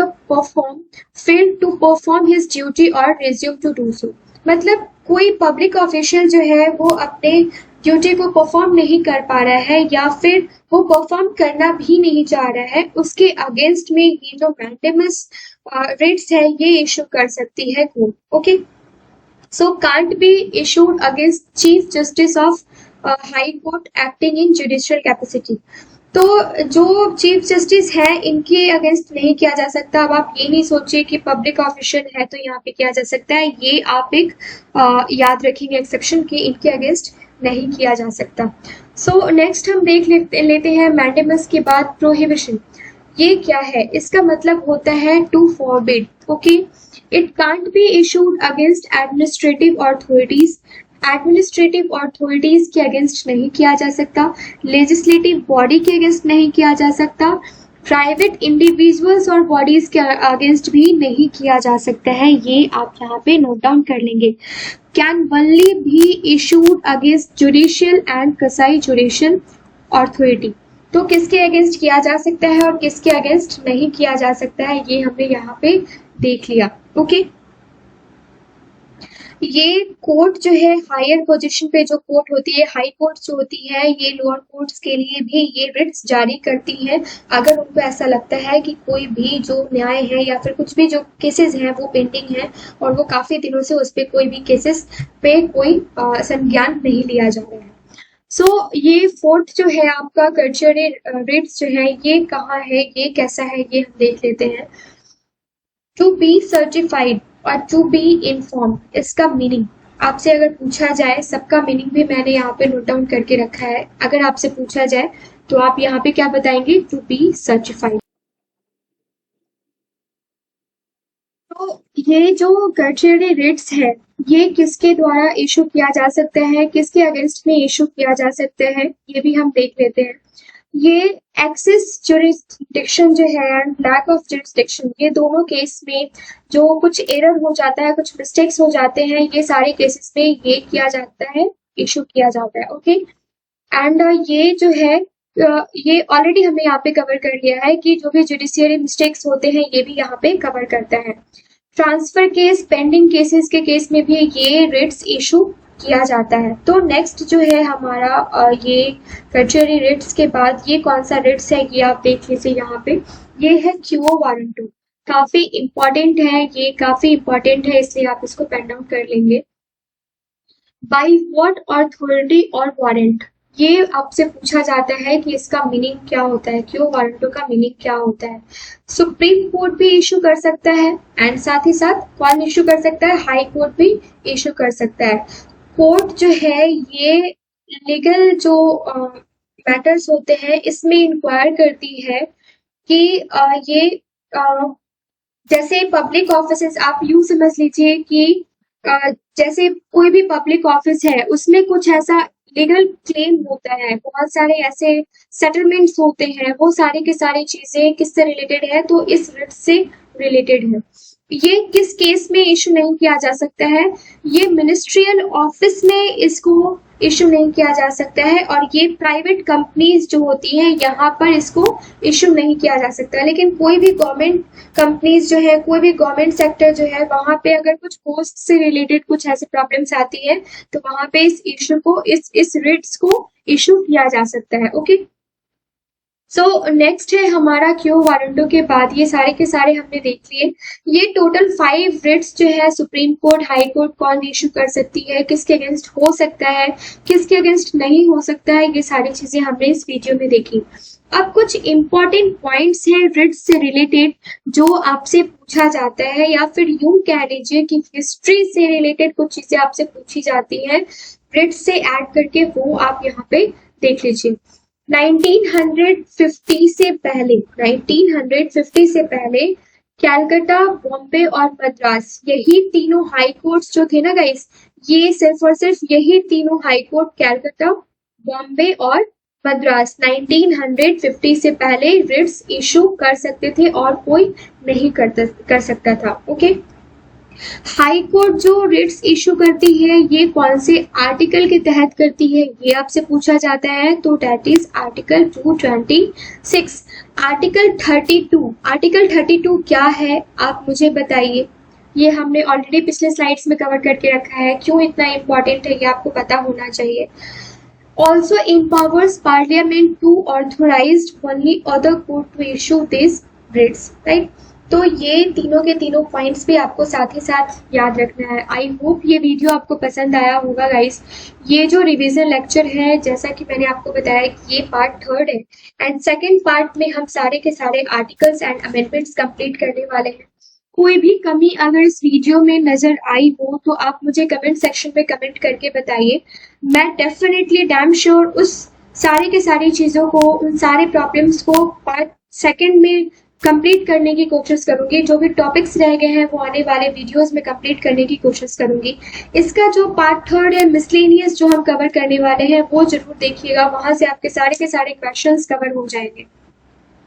to perform his duty or resume to do so। मतलब कोई पब्लिक ऑफिशियल जो है वो अपने ड्यूटी को परफॉर्म नहीं कर पा रहा है या फिर वो परफॉर्म करना भी नहीं चाह रहा है, उसके अगेंस्ट में ये जो मैंडेमस रेट्स है ये इशू कर सकती है court. Okay, so can't be issued against Chief Justice of High Court acting in judicial capacity। तो जो चीफ जस्टिस है इनके अगेंस्ट नहीं किया जा सकता। अब आप ये नहीं सोचिए कि पब्लिक ऑफिशियल है तो यहाँ पे किया जा सकता है, ये आप एक याद रखेंगे एक्सेप्शन कि इनके अगेंस्ट नहीं किया जा सकता। सो नेक्स्ट हम देख लेते हैं मैंडेमस के बाद प्रोहिबिशन। ये क्या है, इसका मतलब होता है to forbid. Okay, it can't be issued against administrative authorities, administrative authorities के अगेंस्ट नहीं किया जा सकता, लेजिस्लेटिव बॉडी के अगेंस्ट नहीं किया जा सकता, प्राइवेट इंडिविजुअल्स और बॉडीज के अगेंस्ट भी नहीं किया जा सकता है। ये आप यहाँ पे नोट डाउन कर लेंगे। Can only B issued against judicial and कसाई जुडिशियल अथॉरिटी। तो किसके अगेंस्ट किया जा सकता है और किसके अगेंस्ट नहीं किया जा सकता है ये हमने यहाँ पे देख लिया। ओके, ये कोर्ट जो है हायर पोजीशन पे जो कोर्ट होती है, हाई कोर्ट जो होती है, ये लोअर कोर्ट्स के लिए भी ये रिट्स जारी करती है अगर उनको ऐसा लगता है कि कोई भी जो न्याय है या फिर कुछ भी जो केसेस हैं वो पेंडिंग है और वो काफी दिनों से उस पर कोई भी केसेस पे कोई संज्ञान नहीं लिया जा रहा है। सो ये फोर्थ जो है आपका कर्चरी रिट्स जो है ये कहाँ है, ये कैसा है, ये हम देख लेते हैं। टू बी सर्टिफाइड और टू बी इन्फॉर्म, इसका मीनिंग आपसे अगर पूछा जाए, सबका मीनिंग भी मैंने यहाँ पे नोट डाउन करके रखा है, अगर आपसे पूछा जाए तो आप यहाँ पे क्या बताएंगे, टू बी सर्टिफाइड। तो ये जो कर्चरी रिट्स है ये किसके द्वारा इशू किया जा सकता है, किसके अगेंस्ट में इशू किया जा सकता है, ये भी हम देख लेते हैं। ये एक्सेस जुरिस्डिक्शन जो है एंड लैक ऑफ जुरिस्डिक्शन, ये दोनों केस में जो कुछ एरर हो जाता है, कुछ मिस्टेक्स हो जाते हैं, ये सारे केसेस में ये किया जाता है, इशू किया जाता है। ओके, एंड ये जो है ये ऑलरेडी हमने यहाँ पे कवर कर लिया है कि जो भी जुडिशियरी मिस्टेक्स होते हैं ये भी यहाँ पे कवर करता है। ट्रांसफर केस, पेंडिंग केसेस के केस में भी ये रिट्स इशू किया जाता है। तो नेक्स्ट जो है हमारा ये कर्चरी रिट्स के बाद ये कौन सा रिट्स है ये आप देख लीजिए यहाँ पे, ये है क्यूओ वारंटो। काफी इंपॉर्टेंट है, ये काफी इंपॉर्टेंट है इसलिए आप इसको पेन डाउन कर लेंगे। बाई व्हाट अथॉरिटी और वारंट, ये आपसे पूछा जाता है कि इसका मीनिंग क्या होता है, क्यों वारंटो का मीनिंग क्या होता है। सुप्रीम कोर्ट भी इशू कर सकता है एंड साथ ही साथ कौन इशू कर सकता है, हाई कोर्ट भी इशू कर सकता है। कोर्ट जो है ये लीगल जो मैटर्स होते हैं इसमें इंक्वायर करती है कि ये जैसे पब्लिक ऑफिसेस आप यूं समझ लीजिए कि जैसे कोई भी पब्लिक ऑफिस है उसमें कुछ ऐसा लीगल क्लेम होता है, बहुत सारे ऐसे सेटलमेंट्स होते हैं, वो सारी की सारी चीजें किससे रिलेटेड है, तो इस रिट से रिलेटेड है। ये किस केस में इशू नहीं किया जा सकता है, ये मिनिस्ट्रियल ऑफिस में इसको इशू नहीं किया जा सकता है, और ये प्राइवेट कंपनीज जो होती हैं यहाँ पर इसको इशू नहीं किया जा सकता है। लेकिन कोई भी गवर्नमेंट कंपनीज जो है, कोई भी गवर्नमेंट सेक्टर जो है, वहां पे अगर कुछ पोस्ट से रिलेटेड कुछ ऐसे प्रॉब्लम्स आती है तो वहां पे इस इशू को इस रिट्स को इशू किया जा सकता है। ओके, सो नेक्स्ट है हमारा क्यो वारंटो के बाद ये सारे के सारे हमने देख लिए। ये टोटल 5 रिट्स जो है सुप्रीम कोर्ट, हाई कोर्ट कौन इशू कर सकती है, किसके अगेंस्ट हो सकता है, किसके अगेंस्ट नहीं हो सकता है, ये सारी चीजें हमने इस वीडियो में देखी। अब कुछ इंपॉर्टेंट पॉइंट्स हैं रिट्स से रिलेटेड जो आपसे पूछा जाता है, या फिर यूं कह लीजिए कि हिस्ट्री से रिलेटेड कुछ चीजें आपसे पूछी जाती हैं रिट्स से ऐड करके, वो आप यहाँ पे देख लीजिए। 1950 से पहले, 1950 से पहले कैलकाटा, बॉम्बे और मद्रास, यही तीनों हाई कोर्ट्स जो थे ना गाइस, ये सिर्फ और सिर्फ यही तीनों हाई कोर्ट कैलकाटा, बॉम्बे और मद्रास 1950 से पहले रिट्स इशू कर सकते थे और कोई नहीं कर सकता था। ओके, हाई कोर्ट जो रिट्स इशू करती है ये कौन से आर्टिकल के तहत करती है, ये आपसे पूछा जाता है, तो that is article 226। Article 32, article 32 क्या है आप मुझे बताइए। ये हमने ऑलरेडी पिछले स्लाइड्स में कवर करके रखा है, क्यों इतना इंपॉर्टेंट है ये आपको पता होना चाहिए। Also empowers parliament to authorize only other court to issue these writs, right? तो ये तीनों के तीनों पॉइंट्स भी आपको साथ ही साथ याद रखना है। आई होप ये वीडियो आपको पसंद आया होगा गाइस। ये जो रिवीजन लेक्चर है, जैसा कि मैंने आपको बताया, ये पार्ट 3 है, एंड सेकेंड पार्ट में हम सारे के सारे आर्टिकल्स एंड अमेंडमेंट्स कंप्लीट करने वाले हैं। कोई भी कमी अगर इस वीडियो में नजर आई हो तो आप मुझे कमेंट सेक्शन में कमेंट करके बताइए। मैं डेफिनेटली डैम श्योर उस सारे के सारी चीजों को, उन सारे प्रॉब्लम्स को पार्ट सेकंड में कंप्लीट करने की कोशिश करूंगी। जो भी टॉपिक्स रह गए हैं वो आने वाले वीडियोस में कंप्लीट करने की कोशिश करूंगी। इसका जो पार्ट 3 है मिसलेनियस जो हम कवर करने वाले हैं वो जरूर देखिएगा, वहां से आपके सारे के सारे क्वेश्चंस कवर हो जाएंगे।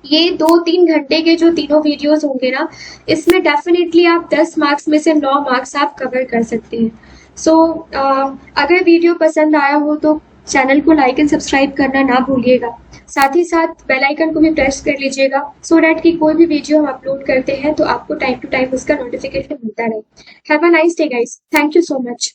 ये 2-3 घंटे के जो तीनों वीडियोस होंगे ना, इसमें डेफिनेटली आप 10 मार्क्स में से 9 मार्क्स आप कवर कर सकते हैं। सो अगर वीडियो पसंद आया हो तो चैनल को लाइक एंड सब्सक्राइब करना ना भूलिएगा। साथ ही साथ बेल आइकन को भी प्रेस कर लीजिएगा, सो डैट कि कोई भी वीडियो हम अपलोड करते हैं तो आपको टाइम टू टाइम उसका नोटिफिकेशन मिलता रहे। Have a nice day guys, thank you so much.